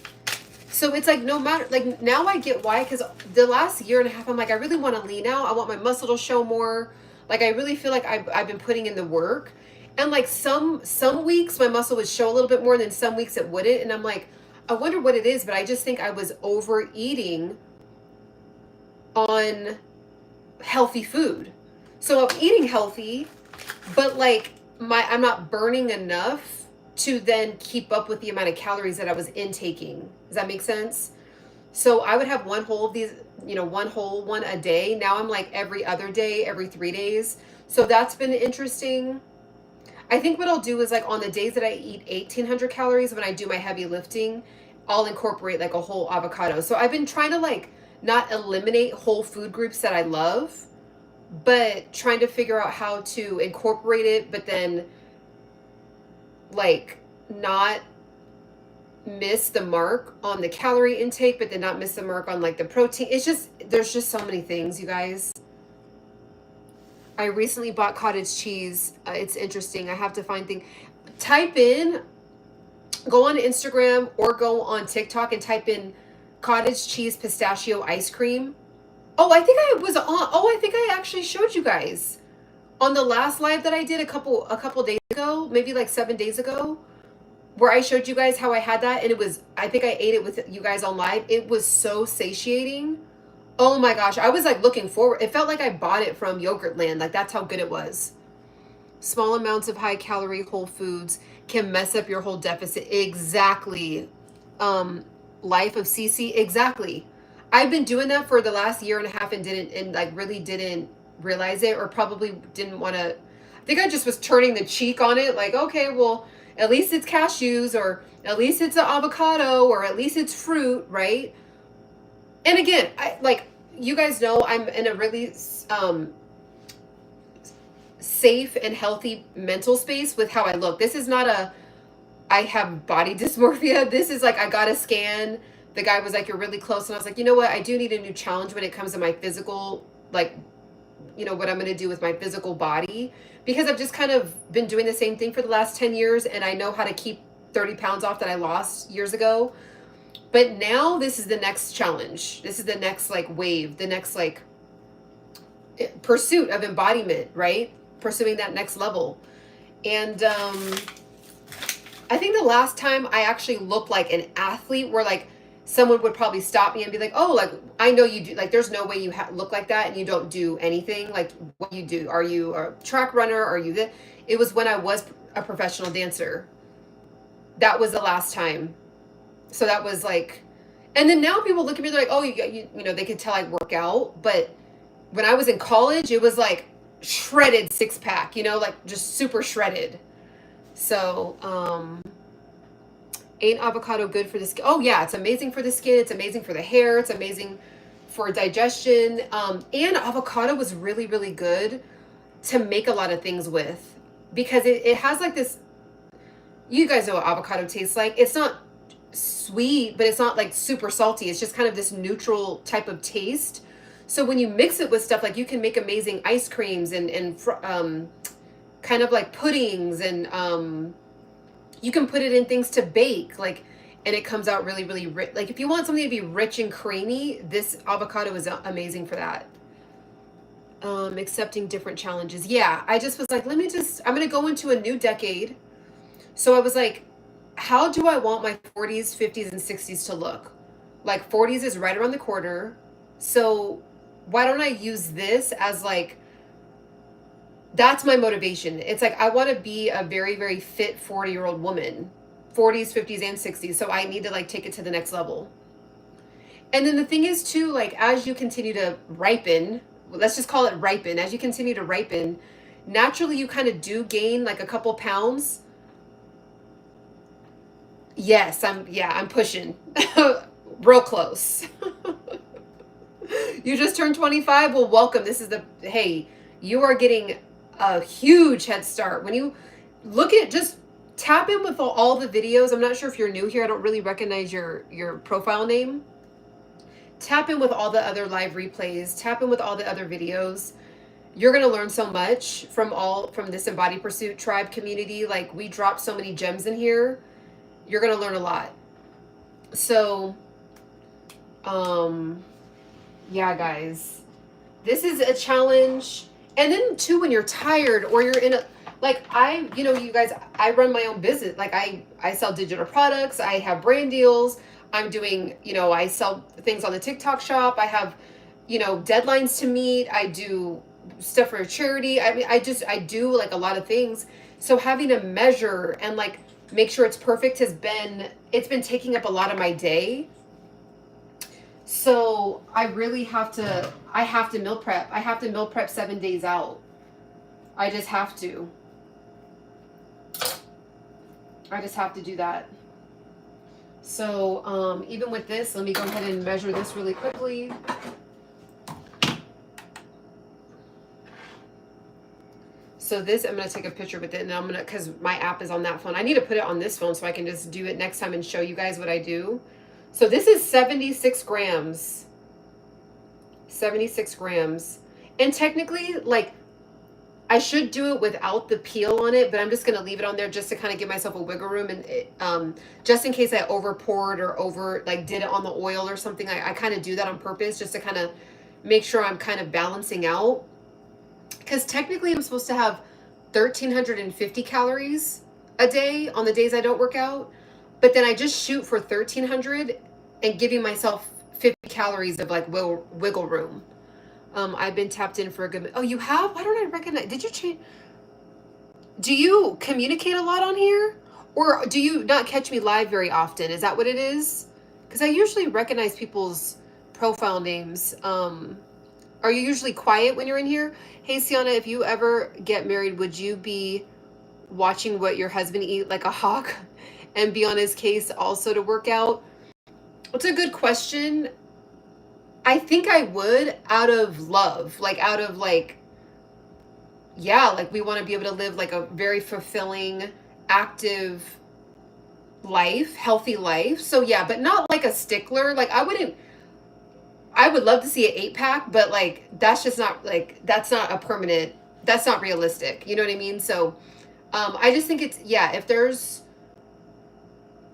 Speaker 1: So it's like no matter, like now I get why, because the last year and a half I'm like I really want to lean out. I want my muscle to show more. Like I really feel like I've been putting in the work, and like some weeks my muscle would show a little bit more, than some weeks it wouldn't, and I'm like, I wonder what it is, but I just think I was overeating on healthy food. So I'm eating healthy, but like I'm not burning enough to then keep up with the amount of calories that I was intaking. Does that make sense? So I would have 1 whole of these, you know, 1 whole one a day. Now I'm like every other day, every 3 days. So that's been interesting. I think what I'll do is like on the days that I eat 1,800 calories, when I do my heavy lifting, I'll incorporate like a whole avocado. So I've been trying to like not eliminate whole food groups that I love, but trying to figure out how to incorporate it, but then like not miss the mark on the calorie intake, but then not miss the mark on like the protein. It's just, there's just so many things, you guys. I recently bought cottage cheese. It's interesting. I have to find things. Type in, go on Instagram or go on TikTok and type in cottage cheese pistachio ice cream. Oh, I think I was on. Oh, I think I actually showed you guys on the last live that I did a couple days ago, maybe like 7 days ago, where I showed you guys how I had that, and it was, I think I ate it with you guys on live. It was so satiating. Oh my gosh, I was like looking forward. It felt like I bought it from Yogurtland. Like that's how good it was. Small amounts of high calorie whole foods can mess up your whole deficit. Exactly. Life of CC. Exactly. I've been doing that for the last year and a half and really didn't realize it, or probably didn't want to. I think I just was turning the cheek on it. Like, okay, well, at least it's cashews, or at least it's an avocado, or at least it's fruit, right? And again, you guys know I'm in a really safe and healthy mental space with how I look. This is not I have body dysmorphia. This is like, I got a scan. The guy was like, you're really close. And I was like, you know what? I do need a new challenge when it comes to my physical, like, you know, what I'm going to do with my physical body, because I've just kind of been doing the same thing for the last 10 years. And I know how to keep 30 pounds off that I lost years ago. But now this is the next challenge. This is the next like wave, the next like pursuit of embodiment, right? Pursuing that next level. And I think the last time I actually looked like an athlete, where like someone would probably stop me and be like, oh, like, I know you do, like, there's no way you look like that and you don't do anything. Like, what you do? Are you a track runner? Are you this? It was when I was a professional dancer. That was the last time. So that was like, and then now people look at me, they're like, oh, you know, they could tell I work out. But when I was in college, it was like shredded six pack, you know, like just super shredded. So, ain't avocado good for the skin? Oh yeah, it's amazing for the skin. It's amazing for the hair. It's amazing for digestion. And avocado was really, really good to make a lot of things with, because it has like this, you guys know what avocado tastes like. It's not sweet, but it's not like super salty. It's just kind of this neutral type of taste. So when you mix it with stuff, like you can make amazing ice creams and kind of like puddings, and you can put it in things to bake, like, and it comes out really, really rich. Like if you want something to be rich and creamy, this avocado is amazing for that. Accepting different challenges. Yeah, I just was like, I'm going to go into a new decade. So I was like, how do I want my 40s, 50s, and 60s to look? Like 40s is right around the corner. So why don't I use this as like, that's my motivation. It's like, I want to be a very, very fit 40-year-old woman, 40s, 50s, and 60s. So I need to like take it to the next level. And then the thing is too, like, as you continue to ripen, let's just call it ripen. As you continue to ripen, naturally you kind of do gain like a couple pounds. Yes, I'm pushing real close. You just turned 25. Well, welcome. This is hey, you are getting a huge head start. When you look at, just tap in with all the videos. I'm not sure if you're new here. I don't really recognize your profile name. Tap in with all the other live replays. Tap in with all the other videos. You're going to learn so much from this Embody Pursuit tribe community. Like, we drop so many gems in here. You're going to learn a lot. So, yeah, guys, this is a challenge. And then too, when you're tired or you're in a, like, you guys, I run my own business. Like I sell digital products. I have brand deals. I'm doing, I sell things on the TikTok shop. I have, deadlines to meet. I do stuff for a charity. I mean, I do like a lot of things. So having a measure and like make sure it's perfect it's been taking up a lot of my day. So I really have to meal prep. I have to meal prep 7 days out. I just have to. I just have to do that. So even with this, let me go ahead and measure this really quickly. So this, I'm going to take a picture with it, and because my app is on that phone. I need to put it on this phone so I can just do it next time and show you guys what I do. So this is 76 grams. 76 grams. And technically, like, I should do it without the peel on it, but I'm just going to leave it on there just to kind of give myself a wiggle room. And just in case I over poured or did it on the oil or something, I kind of do that on purpose just to kind of make sure I'm kind of balancing out. Because technically I'm supposed to have 1,350 calories a day on the days I don't work out. But then I just shoot for 1,300 and giving myself 50 calories of like wiggle room. I've been tapped in for a good. Oh, you have? Why don't I recognize? Did you change? Do you communicate a lot on here, or do you not catch me live very often? Is that what it is? Because I usually recognize people's profile names. Are you usually quiet when you're in here? Hey, Ciana, if you ever get married, would you be watching what your husband eat like a hawk and be on his case also to work out? It's a good question. I think I would, out of love, like out of like, yeah, like we want to be able to live like a very fulfilling, active life, healthy life. So yeah, but not like a stickler. Like I would love to see an 8-pack, but like, that's just not like, that's not a permanent, that's not realistic. You know what I mean? So, I just think it's, yeah, if there's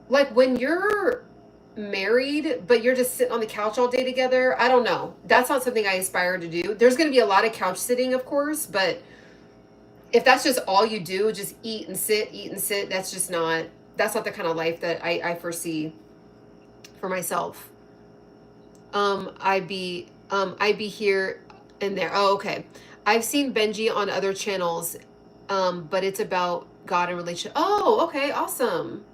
Speaker 1: like, when you're married, but you're just sitting on the couch all day together. I don't know. That's not something I aspire to do. There's going to be a lot of couch sitting, of course, but if that's just all you do, just eat and sit, that's not the kind of life that I foresee for myself. I'd be here and there. Oh, okay. I've seen Benji on other channels, but it's about God and relationship. Oh, okay, awesome.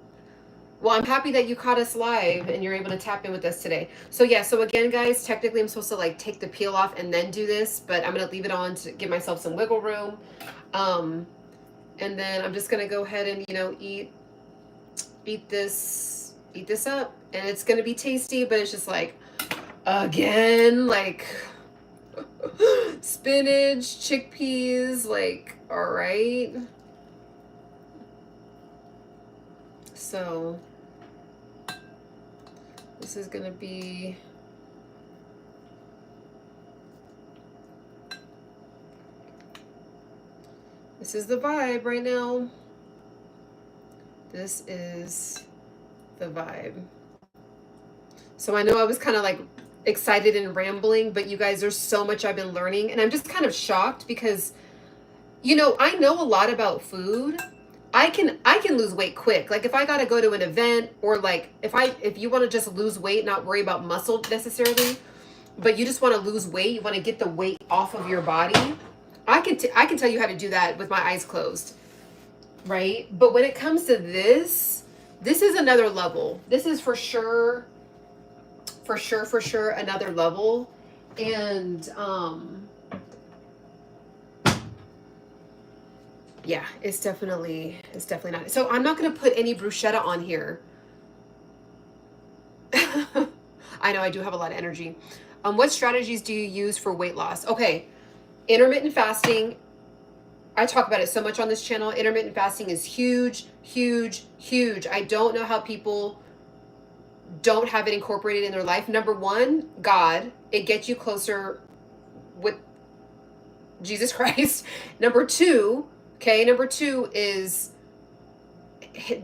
Speaker 1: Well, I'm happy that you caught us live and you're able to tap in with us today. So yeah, so again, guys, technically I'm supposed to like take the peel off and then do this, but I'm gonna leave it on to give myself some wiggle room. And then I'm just gonna go ahead and, you know, eat this up, and it's gonna be tasty, but it's just like, again, like spinach, chickpeas, like, all right. So this is gonna be, this is the vibe right now. This is the vibe. So I know I was kind of like excited and rambling, but you guys, there's so much I've been learning, and I'm just kind of shocked because, you know, I know a lot about food. I can lose weight quick. Like if I got to go to an event, or like if you want to just lose weight, not worry about muscle necessarily, but you just want to lose weight, you want to get the weight off of your body, I can tell you how to do that with my eyes closed, right? But when it comes to this is another level. This is for sure another level. And yeah, it's definitely not. So I'm not going to put any bruschetta on here. I know I do have a lot of energy. What strategies do you use for weight loss? Okay, intermittent fasting. I talk about it so much on this channel. Intermittent fasting is huge, huge, huge. I don't know how people don't have it incorporated in their life. Number one, God. It gets you closer with Jesus Christ. Number two is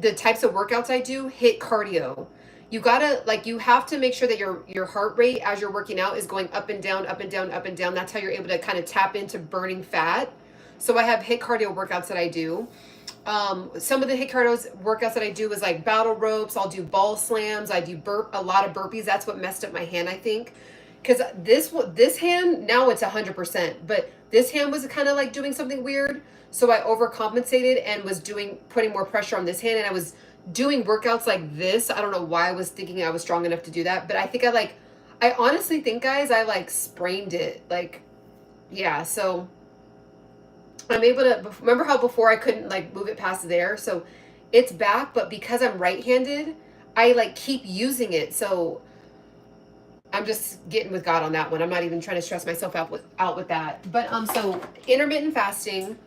Speaker 1: the types of workouts I do, hit cardio. You gotta, like, you have to make sure that your heart rate as you're working out is going up and down, up and down, up and down. That's how you're able to kind of tap into burning fat. So I have hit cardio workouts that I do. Some of the hit cardio workouts that I do is like battle ropes. I'll do ball slams. I do a lot of burpees. That's what messed up my hand, I think. Because this hand, now it's 100%, but this hand was kind of like doing something weird. So I overcompensated and was putting more pressure on this hand, and I was doing workouts like this. I don't know why I was thinking I was strong enough to do that, but I think I honestly think, guys, I like sprained it. Like, yeah, so I'm able to, remember how before I couldn't like move it past there? So it's back, but because I'm right-handed, I like keep using it. So I'm just getting with God on that one. I'm not even trying to stress myself out with that. But so intermittent fasting,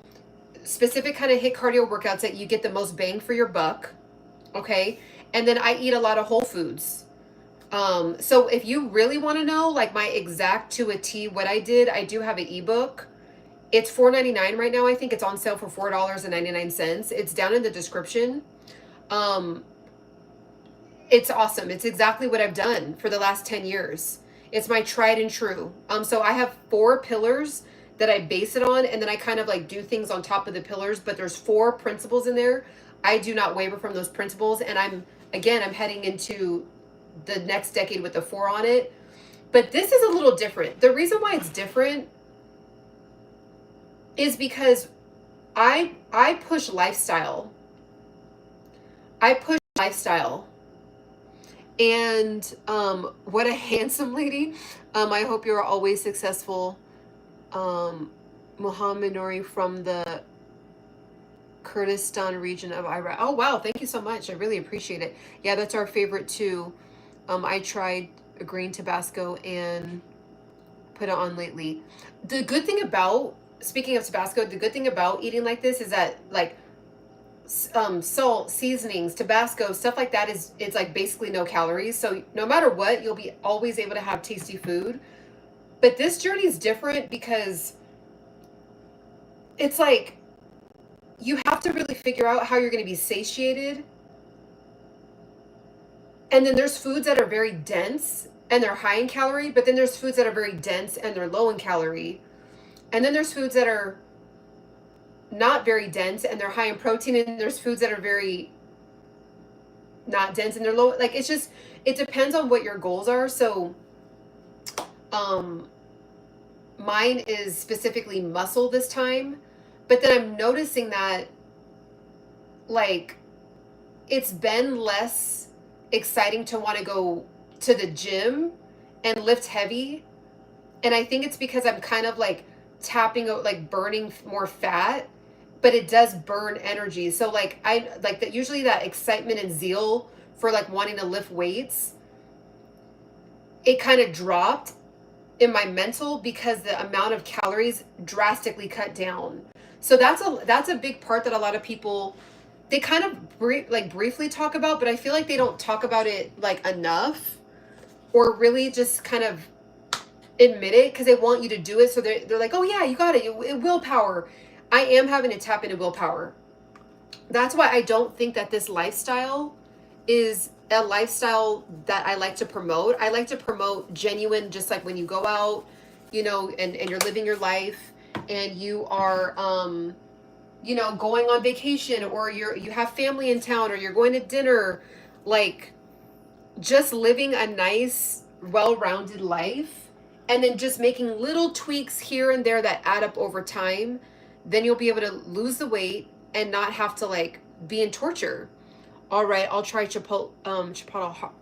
Speaker 1: specific kind of hit cardio workouts that you get the most bang for your buck. Okay. And then I eat a lot of whole foods. So if you really want to know like my exact to a T what I did, I do have an ebook. It's $4.99 right now. I think it's on sale for $4.99. It's down in the description. It's awesome. It's exactly what I've done for the last 10 years. It's my tried and true. So I have 4 pillars that I base it on, and then I kind of like do things on top of the pillars, but there's 4 principles in there. I do not waver from those principles, and I'm heading into the next decade with the 4 on it. But this is a little different. The reason why it's different is because I push lifestyle. And what a handsome lady. I hope you're always successful. Muhammad Nouri from the Kurdistan region of Iraq. Oh wow, thank you so much. I really appreciate it. Yeah, that's our favorite too. I tried green Tabasco and put it on lately. The good thing about, speaking of Tabasco, the good thing about eating like this is that like salt, seasonings, Tabasco, stuff like that it's like basically no calories. So no matter what, you'll be always able to have tasty food. But this journey is different because it's like you have to really figure out how you're going to be satiated And then there's foods that are very dense and they're high in calorie, but then there's foods that are very dense and they're low in calorie. And then there's foods that are not very dense and they're high in protein, and there's foods that are very not dense and they're low. Like, it's just, it depends on what your goals are. So mine is specifically muscle this time, but then I'm noticing that, like, it's been less exciting to want to go to the gym and lift heavy. And I think it's because I'm kind of like tapping out, like burning more fat, but it does burn energy. So like, I like that, usually that excitement and zeal for like wanting to lift weights, it kind of dropped in my mental because the amount of calories drastically cut down. So that's a big part that a lot of people, they kind of briefly talk about, but I feel like they don't talk about it like enough, or really just kind of admit it because they want you to do it. So they're like, oh yeah, you got it. Willpower. I am having to tap into willpower. That's why I don't think that this lifestyle is a lifestyle that I like to promote. I like to promote genuine, just like when you go out, you know, and you're living your life and you are, you know, going on vacation, or you have family in town, or you're going to dinner, like just living a nice, well-rounded life, and then just making little tweaks here and there that add up over time. Then you'll be able to lose the weight and not have to like be in torture. All right, I'll try chipotle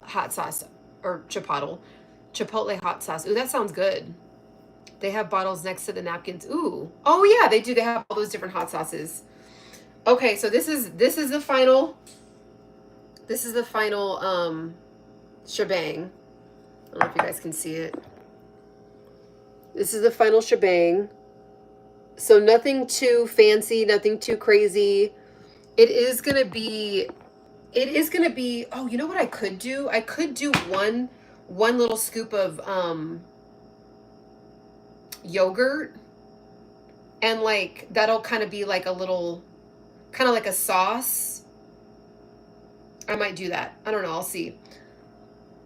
Speaker 1: hot sauce, or chipotle hot sauce. Ooh, that sounds good. They have bottles next to the napkins. Ooh, oh yeah, they do. They have all those different hot sauces. Okay, so this is the final. This is the final shebang. I don't know if you guys can see it. This is the final shebang. So nothing too fancy, nothing too crazy. It is gonna be, oh, you know what I could do? I could do one little scoop of yogurt, and like that'll kind of be like a little, kind of like a sauce. I might do that. I don't know, I'll see.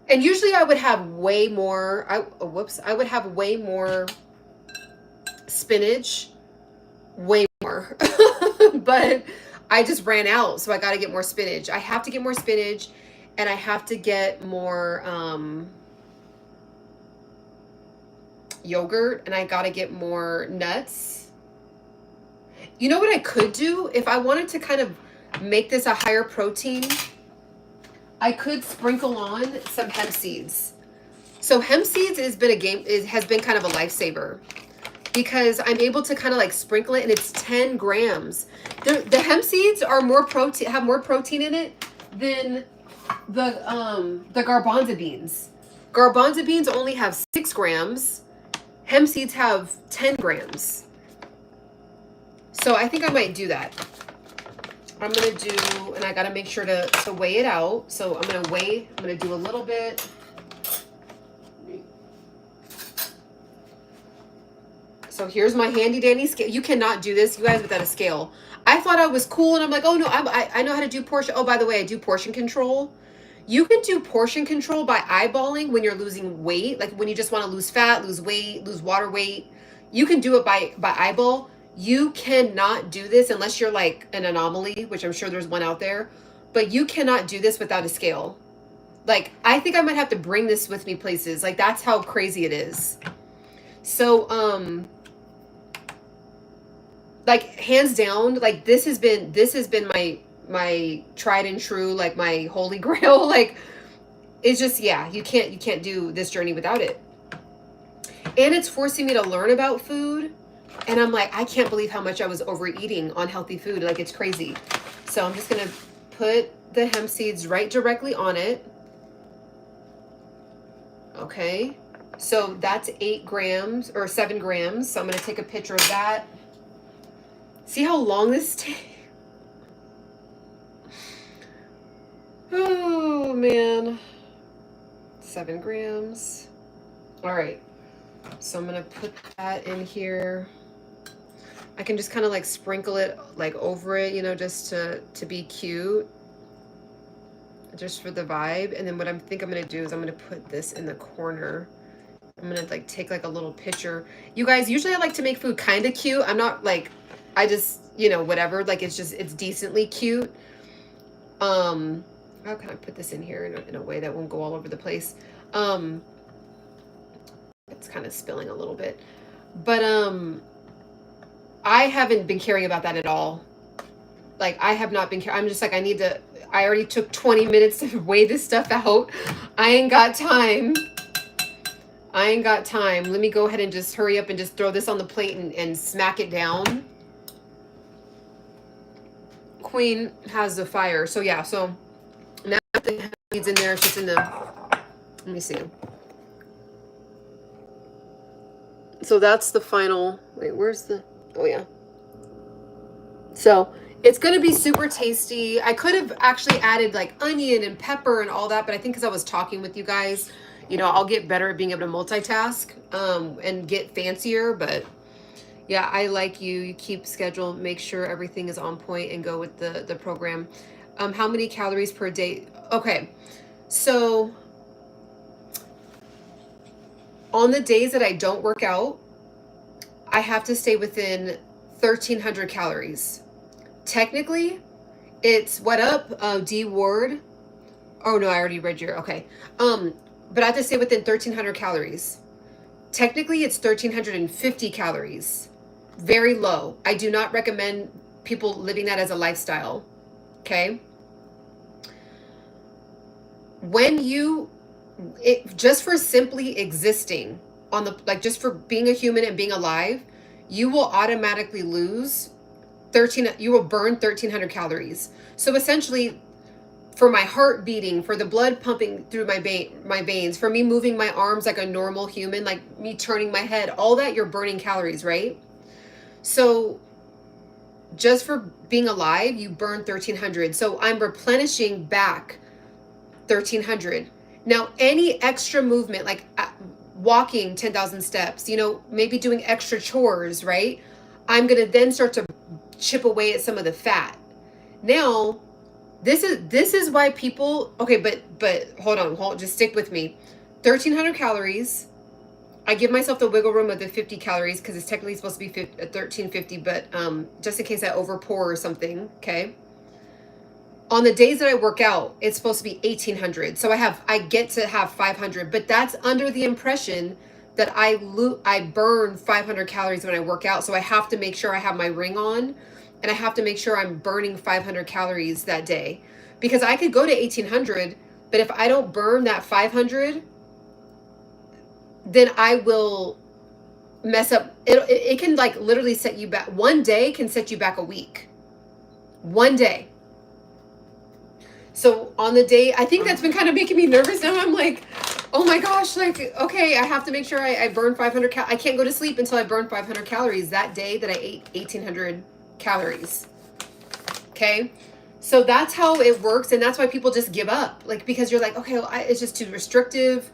Speaker 1: And usually I would have way more, I would have way more spinach, way more. But I just ran out, so I got to get more spinach. I have to get more spinach, and I have to get more yogurt, and I got to get more nuts. You know what I could do? If I wanted to kind of make this a higher protein, I could sprinkle on some hemp seeds. So hemp seeds has been has been kind of a lifesaver, because I'm able to kind of like sprinkle it, and it's 10 grams. The hemp seeds are more protein, have more protein in it than the garbanzo beans. Garbanzo beans only have 6 grams. Hemp seeds have 10 grams. So I think I might do that. I'm gonna do, and I gotta make sure to weigh it out. So I'm gonna do a little bit. So here's my handy dandy scale. You cannot do this, you guys, without a scale. I thought I was cool, and I'm like, oh no, I know how to do portion. Oh, by the way, I do portion control. You can do portion control by eyeballing when you're losing weight, like when you just want to lose fat, lose weight, lose water weight. You can do it by eyeball. You cannot do this unless you're like an anomaly, which I'm sure there's one out there. But you cannot do this without a scale. Like, I think I might have to bring this with me places. Like, that's how crazy it is. So, like, hands down, like this has been my tried and true, like my holy grail. Like, it's just, yeah, you can't do this journey without it. And it's forcing me to learn about food. And I'm like, I can't believe how much I was overeating on healthy food. Like, it's crazy. So I'm just going to put the hemp seeds right directly on it. Okay. So that's 8 grams or 7 grams. So I'm going to take a picture of that. See how long this takes? Oh, man. 7 grams. All right. So I'm going to put that in here. I can just kind of like sprinkle it like over it, you know, just to be cute. just for the vibe. And then what I think I'm gonna do is I'm gonna put this in the corner. I'm gonna like take like a little picture. You guys, usually I like to make food kind of cute. I'm not like, I just, you know, whatever, like it's just, it's decently cute. How can I put this in here in a way that won't go all over the place? It's kind of spilling a little bit, but I haven't been caring about that at all. Like I have not been I'm just like, I already took 20 minutes to weigh this stuff out. I ain't got time. Let me go ahead and just hurry up and just throw this on the plate and smack it down. Queen has the fire. So yeah, so now the seeds in there, it's just in the, let me see. So that's the final, wait, where's the, oh yeah. So it's going to be super tasty. I could have actually added like onion and pepper and all that, but I think because I was talking with you guys, you know, I'll get better at being able to multitask and get fancier. But yeah, I like you. You keep schedule, make sure everything is on point and go with the program. How many calories per day? Okay, so on the days that I don't work out, I have to stay within 1,300 calories. Technically, it's what up, D Ward? Oh no, I already read your, okay. But I have to stay within 1,300 calories. Technically, it's 1,350 calories. Very low. I do not recommend people living that as a lifestyle. Okay? When you, just for simply existing on the, like just for being a human and being alive, you will automatically lose you will burn 1,300 calories. So essentially, for my heart beating, for the blood pumping through my veins, for me moving my arms like a normal human, like me turning my head, all that, you're burning calories, right? So just for being alive, you burn 1,300. So I'm replenishing back 1,300. Now, any extra movement, like walking 10,000 steps, you know, maybe doing extra chores, right? I'm going to then start to chip away at some of the fat. Now, this is why people, okay, but hold on, just stick with me. 1,300 calories. I give myself the wiggle room of the 50 calories because it's technically supposed to be 1,350, but just in case I over pour or something, okay? On the days that I work out, it's supposed to be 1,800. So I get to have 500, but that's under the impression that I burn 500 calories when I work out. So I have to make sure I have my ring on, and I have to make sure I'm burning 500 calories that day, because I could go to 1,800, but if I don't burn that 500, then I will mess up. It can like literally set you back. One day can set you back a week. One day. So on the day, I think that's been kind of making me nervous now. I'm like, oh my gosh, like, okay, I have to make sure I burn 500 I can't go to sleep until I burn 500 calories that day that I ate 1,800 calories. Okay? So that's how it works, and that's why people just give up. Like, because you're like, okay, well, it's just too restrictive.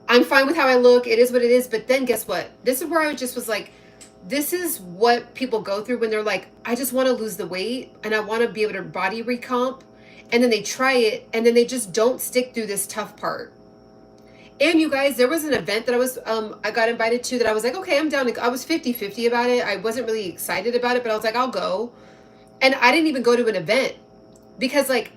Speaker 1: I'm fine with how I look. It is what it is. But then guess what? This is where I just was like, this is what people go through when they're like, I just want to lose the weight and I want to be able to body recomp. And then they try it and then they just don't stick through this tough part. And you guys, there was an event that I got invited to that I was like, okay, I'm down. I was 50-50 about it. I wasn't really excited about it, but I was like, I'll go. And I didn't even go to an event because like,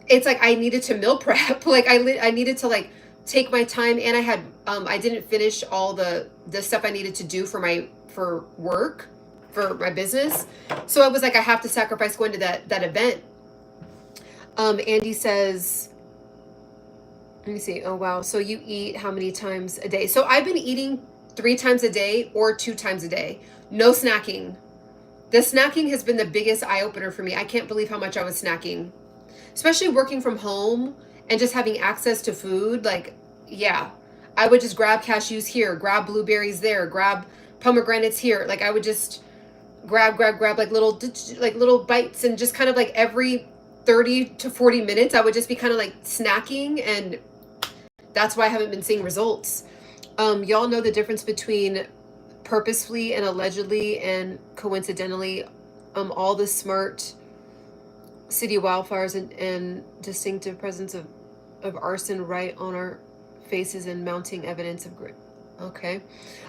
Speaker 1: it's like I needed to meal prep. Like I needed to like take my time, and I had I didn't finish all the stuff I needed to do for work, for my business. So I was like, I have to sacrifice going to that event. Andy says, let me see. Oh wow. So you eat how many times a day? So I've been eating 3 times a day or 2 times a day. No snacking. The snacking has been the biggest eye opener for me. I can't believe how much I was snacking. Especially working from home and just having access to food. Like, yeah, I would just grab cashews here, grab blueberries there, grab pomegranates here. Like I would just grab like little bites, and just kind of like every 30 to 40 minutes, I would just be kind of like snacking. And that's why I haven't been seeing results. Y'all know the difference between purposefully and allegedly and coincidentally. All the smart city wildfires and distinctive presence of arson right on our faces and mounting evidence of grit. Okay.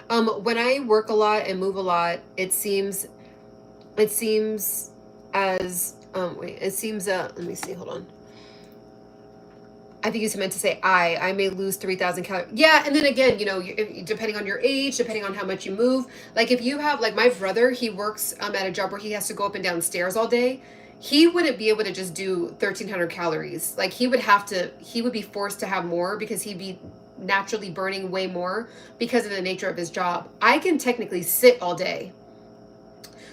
Speaker 1: When I work a lot and move a lot, it seems as it seems let me see, hold on. I think you meant to say I may lose 3,000 calories. Yeah, and then again, you know, depending on your age, depending on how much you move. Like if you have, like my brother, he works at a job where he has to go up and down stairs all day. He wouldn't be able to just do 1,300 calories. Like he would be forced to have more because he'd be naturally burning way more because of the nature of his job. I can technically sit all day.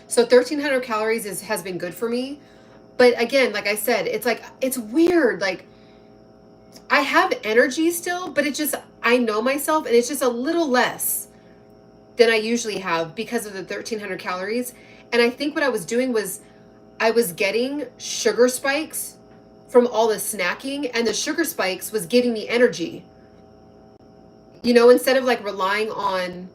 Speaker 1: So 1,300 calories has been good for me. But again, like I said, it's weird. Like I have energy still, but it's just, I know myself and it's just a little less than I usually have because of the 1,300 calories. And I think what I was doing was I was getting sugar spikes from all the snacking, and the sugar spikes was giving me energy. You know, instead of like relying on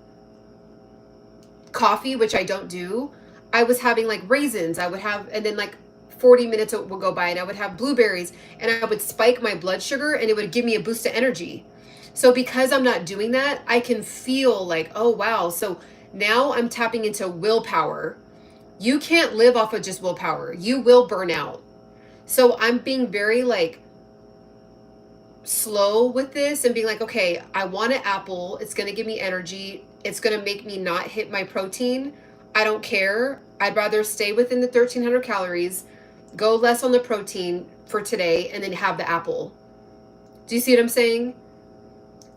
Speaker 1: coffee, which I don't do, I was having like raisins. I would have, and then like 40 minutes would go by and I would have blueberries and I would spike my blood sugar and it would give me a boost of energy. So because I'm not doing that, I can feel like, oh wow. So now I'm tapping into willpower. You can't live off of just willpower. You will burn out. So I'm being very like slow with this and being like, okay, I want an apple. It's going to give me energy. It's going to make me not hit my protein. I don't care. I'd rather stay within the 1,300 calories, go less on the protein for today, and then have the apple. Do you see what I'm saying?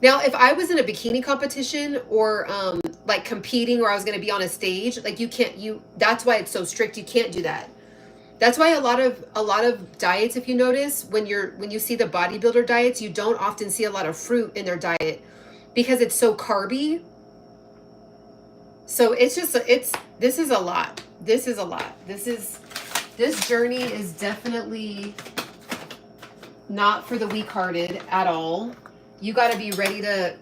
Speaker 1: Now, if I was in a bikini competition or like competing, or I was going to be on a stage, like that's why it's so strict. You can't do that. That's why a lot of diets, if you notice, when you see the bodybuilder diets, you don't often see a lot of fruit in their diet because it's so carby. So it's just, this is a lot. This is a lot. This journey is definitely not for the weak-hearted at all. You got to be ready to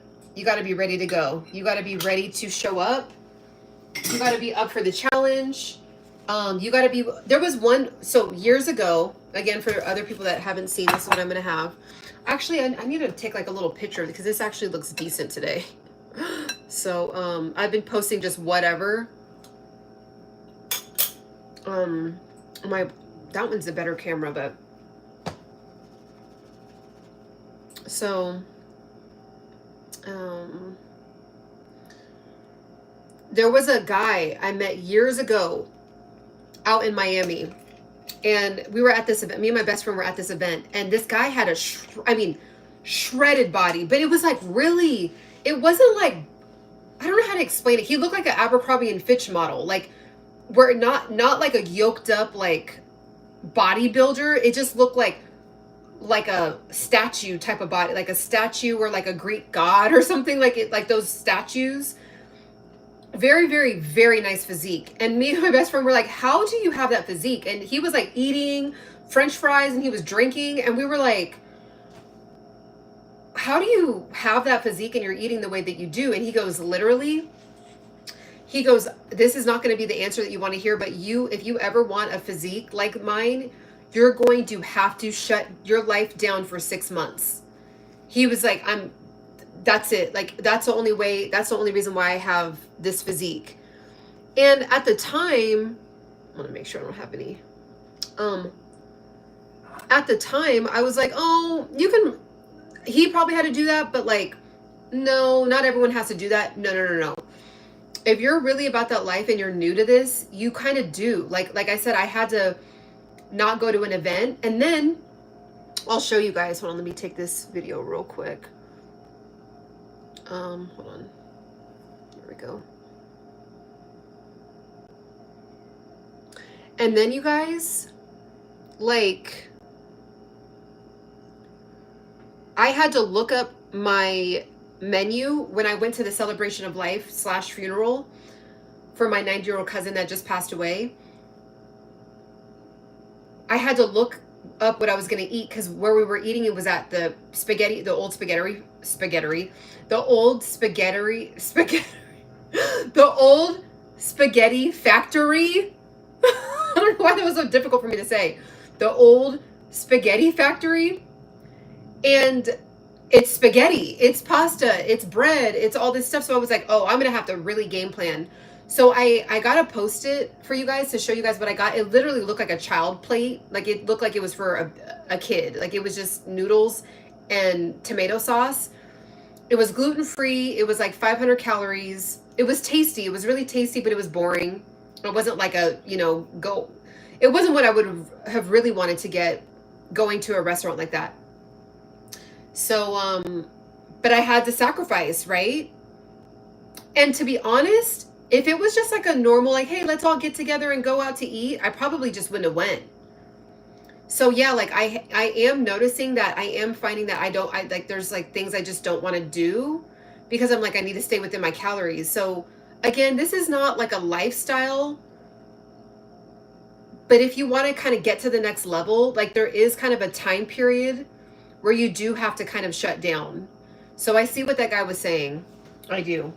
Speaker 1: go. You got to be ready to show up. You got to be up for the challenge. You got to be, there was one, so years ago, again, for other people that haven't seen, this is what I'm going to have. Actually, I need to take like a little picture because this actually looks decent today. So, I've been posting just whatever. That one's a better camera, but so, there was a guy I met years ago out in Miami, and we were at this event. Me and my best friend were at this event, and this guy had a shredded body, but it was like really, it wasn't like, I don't know how to explain it. He looked like an Abercrombie and Fitch model, like we're not like a yoked up like bodybuilder. It just looked like a statue type of body, like a statue or like a Greek god or something, like those statues. Very, very, very nice physique. And me and my best friend were like, how do you have that physique? And he was like eating French fries and he was drinking, and we were like, how do you have that physique and you're eating the way that you do? And he goes, literally, he goes, this is not going to be the answer that you want to hear, but if you ever want a physique like mine, you're going to have to shut your life down for 6 months. He was like, that's it. Like, that's the only way, that's the only reason why I have this physique. And at the time, I want to make sure I don't have any, at the time I was like, oh, he probably had to do that, but like, no, not everyone has to do that. No. If you're really about that life and you're new to this, you kind of do. Like I said, I had to not go to an event, and then I'll show you guys. Hold on, let me take this video real quick. Hold on. Here we go. And then you guys, like, I had to look up my menu when I went to the celebration of life / funeral for my 90-year-old cousin that just passed away. I had to look up what I was going to eat because where we were eating, it was at the old spaghetti factory. I don't know why that was so difficult for me to say. the old spaghetti factory, and it's spaghetti, it's pasta, it's bread, it's all this stuff. So I was like, oh, I'm gonna have to really game plan. So I gotta post it for you guys to show you guys what I got. It literally looked like a child plate. Like it looked like it was for a kid. Like it was just noodles and tomato sauce. It was gluten-free. It was like 500 calories. It was tasty. It was really tasty, but it was boring. It wasn't like a, it wasn't what I would have really wanted to get going to a restaurant like that. So, but I had to sacrifice, right? And to be honest, if it was just like a normal, like, hey, let's all get together and go out to eat, I probably just wouldn't have went. So yeah, like I am noticing that I am finding that there's like things I just don't want to do because I'm like, I need to stay within my calories. So again, this is not like a lifestyle, but if you want to kind of get to the next level, like there is kind of a time period where you do have to kind of shut down. So I see what that guy was saying. I do.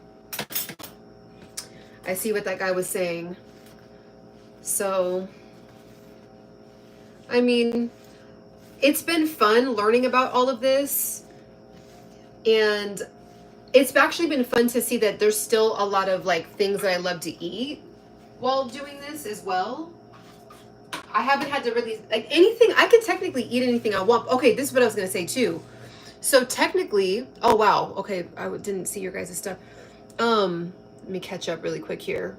Speaker 1: I see what that guy was saying. So, I mean, it's been fun learning about all of this. And it's actually been fun to see that there's still a lot of like things that I love to eat while doing this as well. I haven't had to really, like anything, I can technically eat anything I want. Okay, this is what I was going to say too. So technically, oh wow, okay, I didn't see your guys' stuff. Let me catch up really quick here.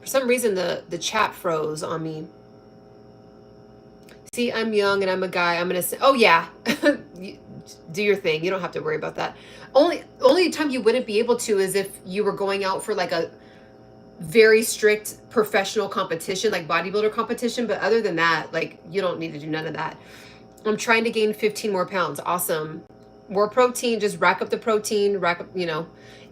Speaker 1: For some reason, the chat froze on me. See, I'm young and I'm a guy. I'm going to say, oh yeah, do your thing. You don't have to worry about that. Only time you wouldn't be able to is if you were going out for like a very strict professional competition, like bodybuilder competition. But other than that, like you don't need to do none of that. I'm trying to gain 15 more pounds. Awesome. More protein, just rack up the protein, rack up,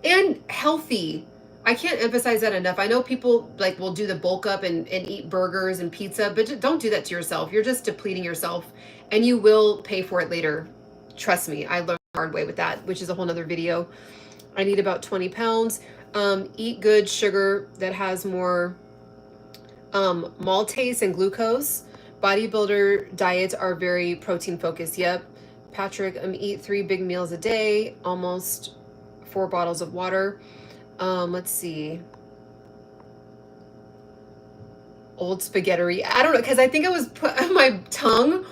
Speaker 1: and healthy. I can't emphasize that enough. I know people like will do the bulk up and eat burgers and pizza, but just don't do that to yourself. You're just depleting yourself and you will pay for it later. Trust me, I learned the hard way with that, which is a whole nother video. I need about 20 pounds. Eat good sugar that has more maltase and glucose. Bodybuilder diets are very protein focused. Yep. Patrick, eat 3 big meals a day, almost 4 bottles of water. Let's see. Old spaghetti. I don't know, because I think I was my tongue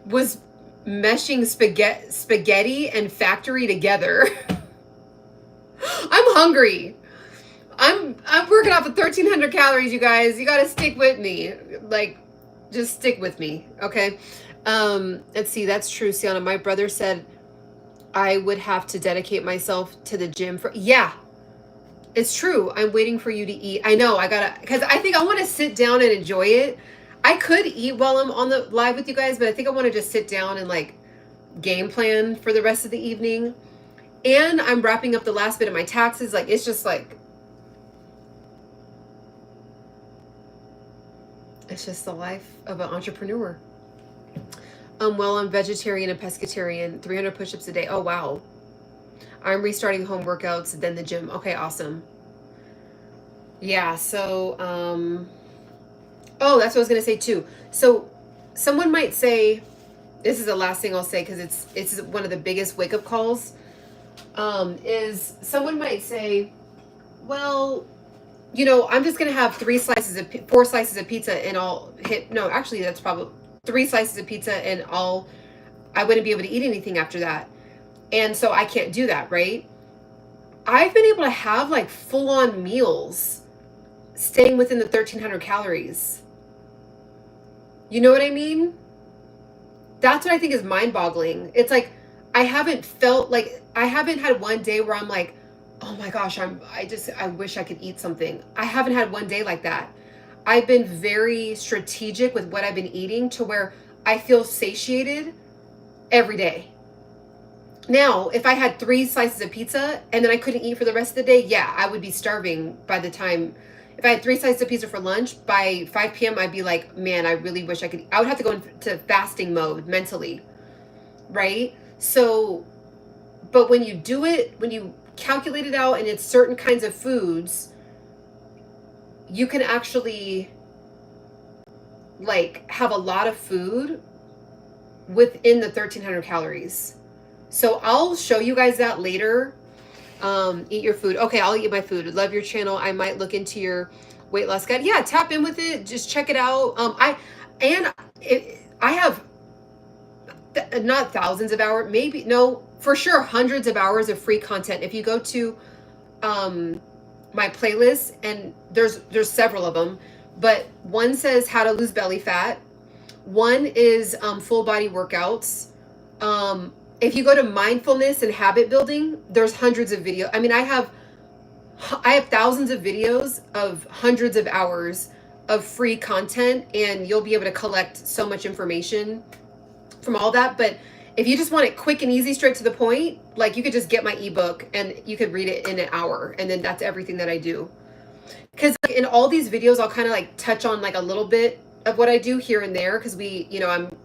Speaker 1: was meshing spaghetti and factory together. I'm hungry. I'm working off of 1,300 calories, you guys. You got to stick with me. Like, just stick with me, okay? Let's see. That's true, Ciana. My brother said I would have to dedicate myself to the gym for... Yeah, it's true. I'm waiting for you to eat. I know. I got to... Because I think I want to sit down and enjoy it. I could eat while I'm on the live with you guys, but I think I want to just sit down and, like, game plan for the rest of the evening. And I'm wrapping up the last bit of my taxes. Like, it's just, like... It's just the life of an entrepreneur. Well, I'm vegetarian and pescatarian, 300 push-ups a day. Oh, wow. I'm restarting home workouts, then the gym. Okay, awesome. Yeah, so, oh, that's what I was going to say too. So someone might say, this is the last thing I'll say because it's one of the biggest wake-up calls, is someone might say, well, I'm just going to have 4 slices of pizza and I'll hit, no, actually that's probably 3 slices of pizza and I wouldn't be able to eat anything after that. And so I can't do that, right? I've been able to have like full-on meals staying within the 1,300 calories. You know what I mean? That's what I think is mind-boggling. It's like, I haven't had one day where I'm like, oh my gosh, I wish I could eat something. I haven't had one day like that. I've been very strategic with what I've been eating to where I feel satiated every day. Now, if I had 3 slices of pizza and then I couldn't eat for the rest of the day, yeah, I would be starving by the time. If I had 3 slices of pizza for lunch, by 5 p.m., I'd be like, man, I really wish I could. I would have to go into fasting mode mentally, right? So, but when you do it, when you calculate it out and it's certain kinds of foods, you can actually like have a lot of food within the 1,300 calories. So I'll show you guys that later. Eat your food. Okay, I'll eat my food. Love your channel. I might look into your weight loss guide. Yeah, tap in with it. Just check it out. I have not thousands of hours, maybe, no, for sure hundreds of hours of free content. If you go to my playlist, and there's several of them, but one says how to lose belly fat. One is full body workouts. If you go to mindfulness and habit building, there's hundreds of videos. I mean, I have thousands of videos of hundreds of hours of free content, and you'll be able to collect so much information from all that. But if you just want it quick and easy, straight to the point, like you could just get my ebook and you could read it in an hour, and then that's everything that I do. Because like, in all these videos, I'll kind of like touch on like a little bit of what I do here and there, because I'm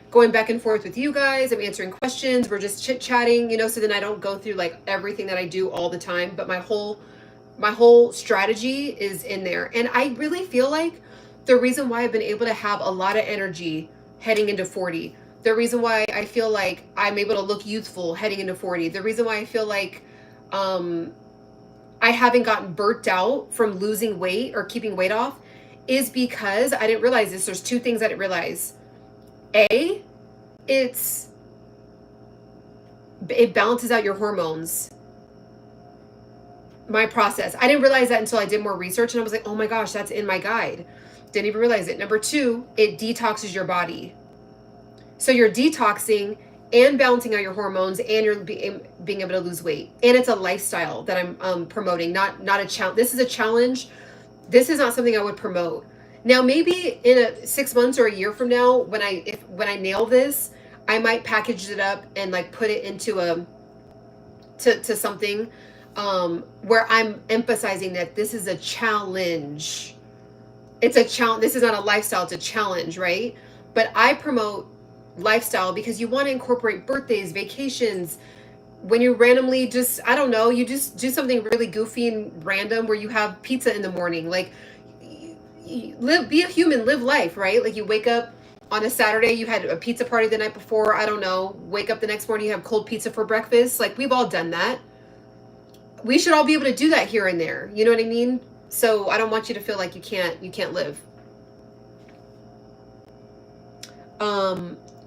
Speaker 1: going back and forth with you guys. I'm answering questions. We're just chit-chatting, so then I don't go through like everything that I do all the time, but my whole strategy is in there. And I really feel like the reason why I've been able to have a lot of energy heading into 40, the reason why I feel like I'm able to look youthful heading into 40, the reason why I feel like I haven't gotten burnt out from losing weight or keeping weight off, is because I didn't realize this. There's two things I didn't realize. It balances out your hormones. My process. I didn't realize that until I did more research, and I was like, oh my gosh, that's in my guide. Didn't even realize it. Number two, it detoxes your body. So you're detoxing and balancing out your hormones, and you're being able to lose weight. And it's a lifestyle that I'm promoting, not a challenge. This is a challenge. This is not something I would promote. Now, maybe in 6 months or a year from now, when I nail this, I might package it up and like put it into to something where I'm emphasizing that this is a challenge. It's a challenge. This is not a lifestyle. It's a challenge, right? But I promote lifestyle because you want to incorporate birthdays, vacations, when you randomly just, I don't know, you just do something really goofy and random where you have pizza in the morning. Like, be a human, live life, right? Like you wake up on a Saturday, you had a pizza party the night before, I don't know, wake up the next morning, you have cold pizza for breakfast. Like, we've all done that. We should all be able to do that here and there. You know what I mean? So I don't want you to feel like you can't live.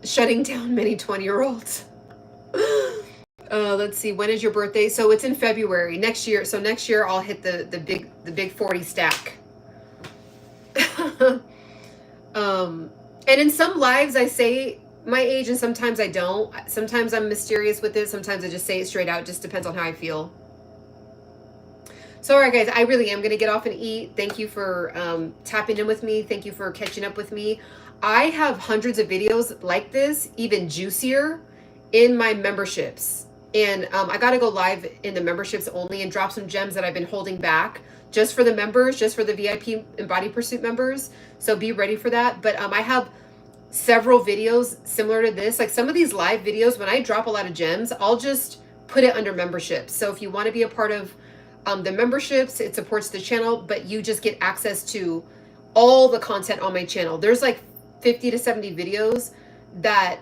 Speaker 1: Shutting down many 20-year-olds. Let's see, when is your birthday? So it's in February next year. So next year I'll hit the big 40 stack. And in some lives I say my age, and sometimes I don't. Sometimes I'm mysterious with it. Sometimes I just say it straight out. It just depends on how I feel. So, all right, guys, I really am going to get off and eat. Thank you for tapping in with me. Thank you for catching up with me. I have hundreds of videos like this, even juicier, in my memberships. And I got to go live in the memberships only and drop some gems that I've been holding back just for the members, just for the VIP Embody Pursuit members. So be ready for that. But I have several videos similar to this. Like some of these live videos, when I drop a lot of gems, I'll just put it under memberships. So if you want to be a part of the memberships, it supports the channel, but you just get access to all the content on my channel. There's like 50 to 70 videos that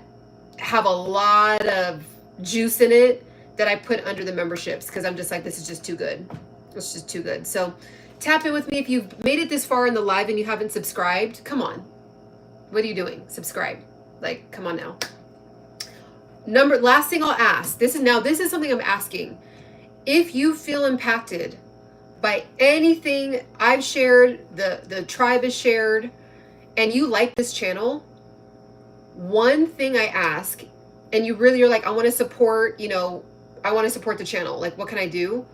Speaker 1: have a lot of juice in it that I put under the memberships because I'm just like, this is just too good. It's just too good. So tap in with me. If you've made it this far in the live and you haven't subscribed, come on. What are you doing? Subscribe. Like, come on now. Last thing I'll ask. This is something I'm asking. If you feel impacted by anything I've shared, the tribe has shared, and you like this channel, one thing I ask, and you really are like, I want to support, I want to support the channel. Like, what can I do?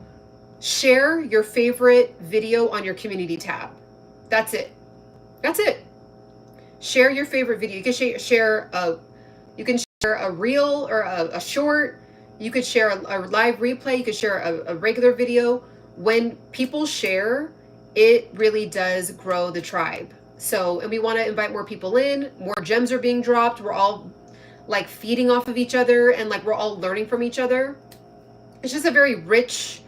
Speaker 1: Share your favorite video on your community tab. That's it. That's it. Share your favorite video. You can share a reel or a short. You could share a live replay. You could share a regular video. When people share, it really does grow the tribe. So, and we want to invite more people in. More gems are being dropped. We're all like feeding off of each other, and like we're all learning from each other. It's just a very rich,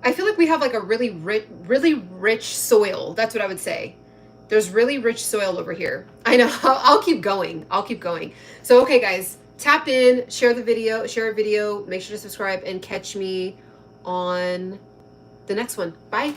Speaker 1: I feel like we have like a really rich soil. That's what I would say. There's really rich soil over here. I know. I'll keep going. I'll keep going. So, okay, guys, tap in, share the video, share a video, make sure to subscribe, and catch me on the next one. Bye.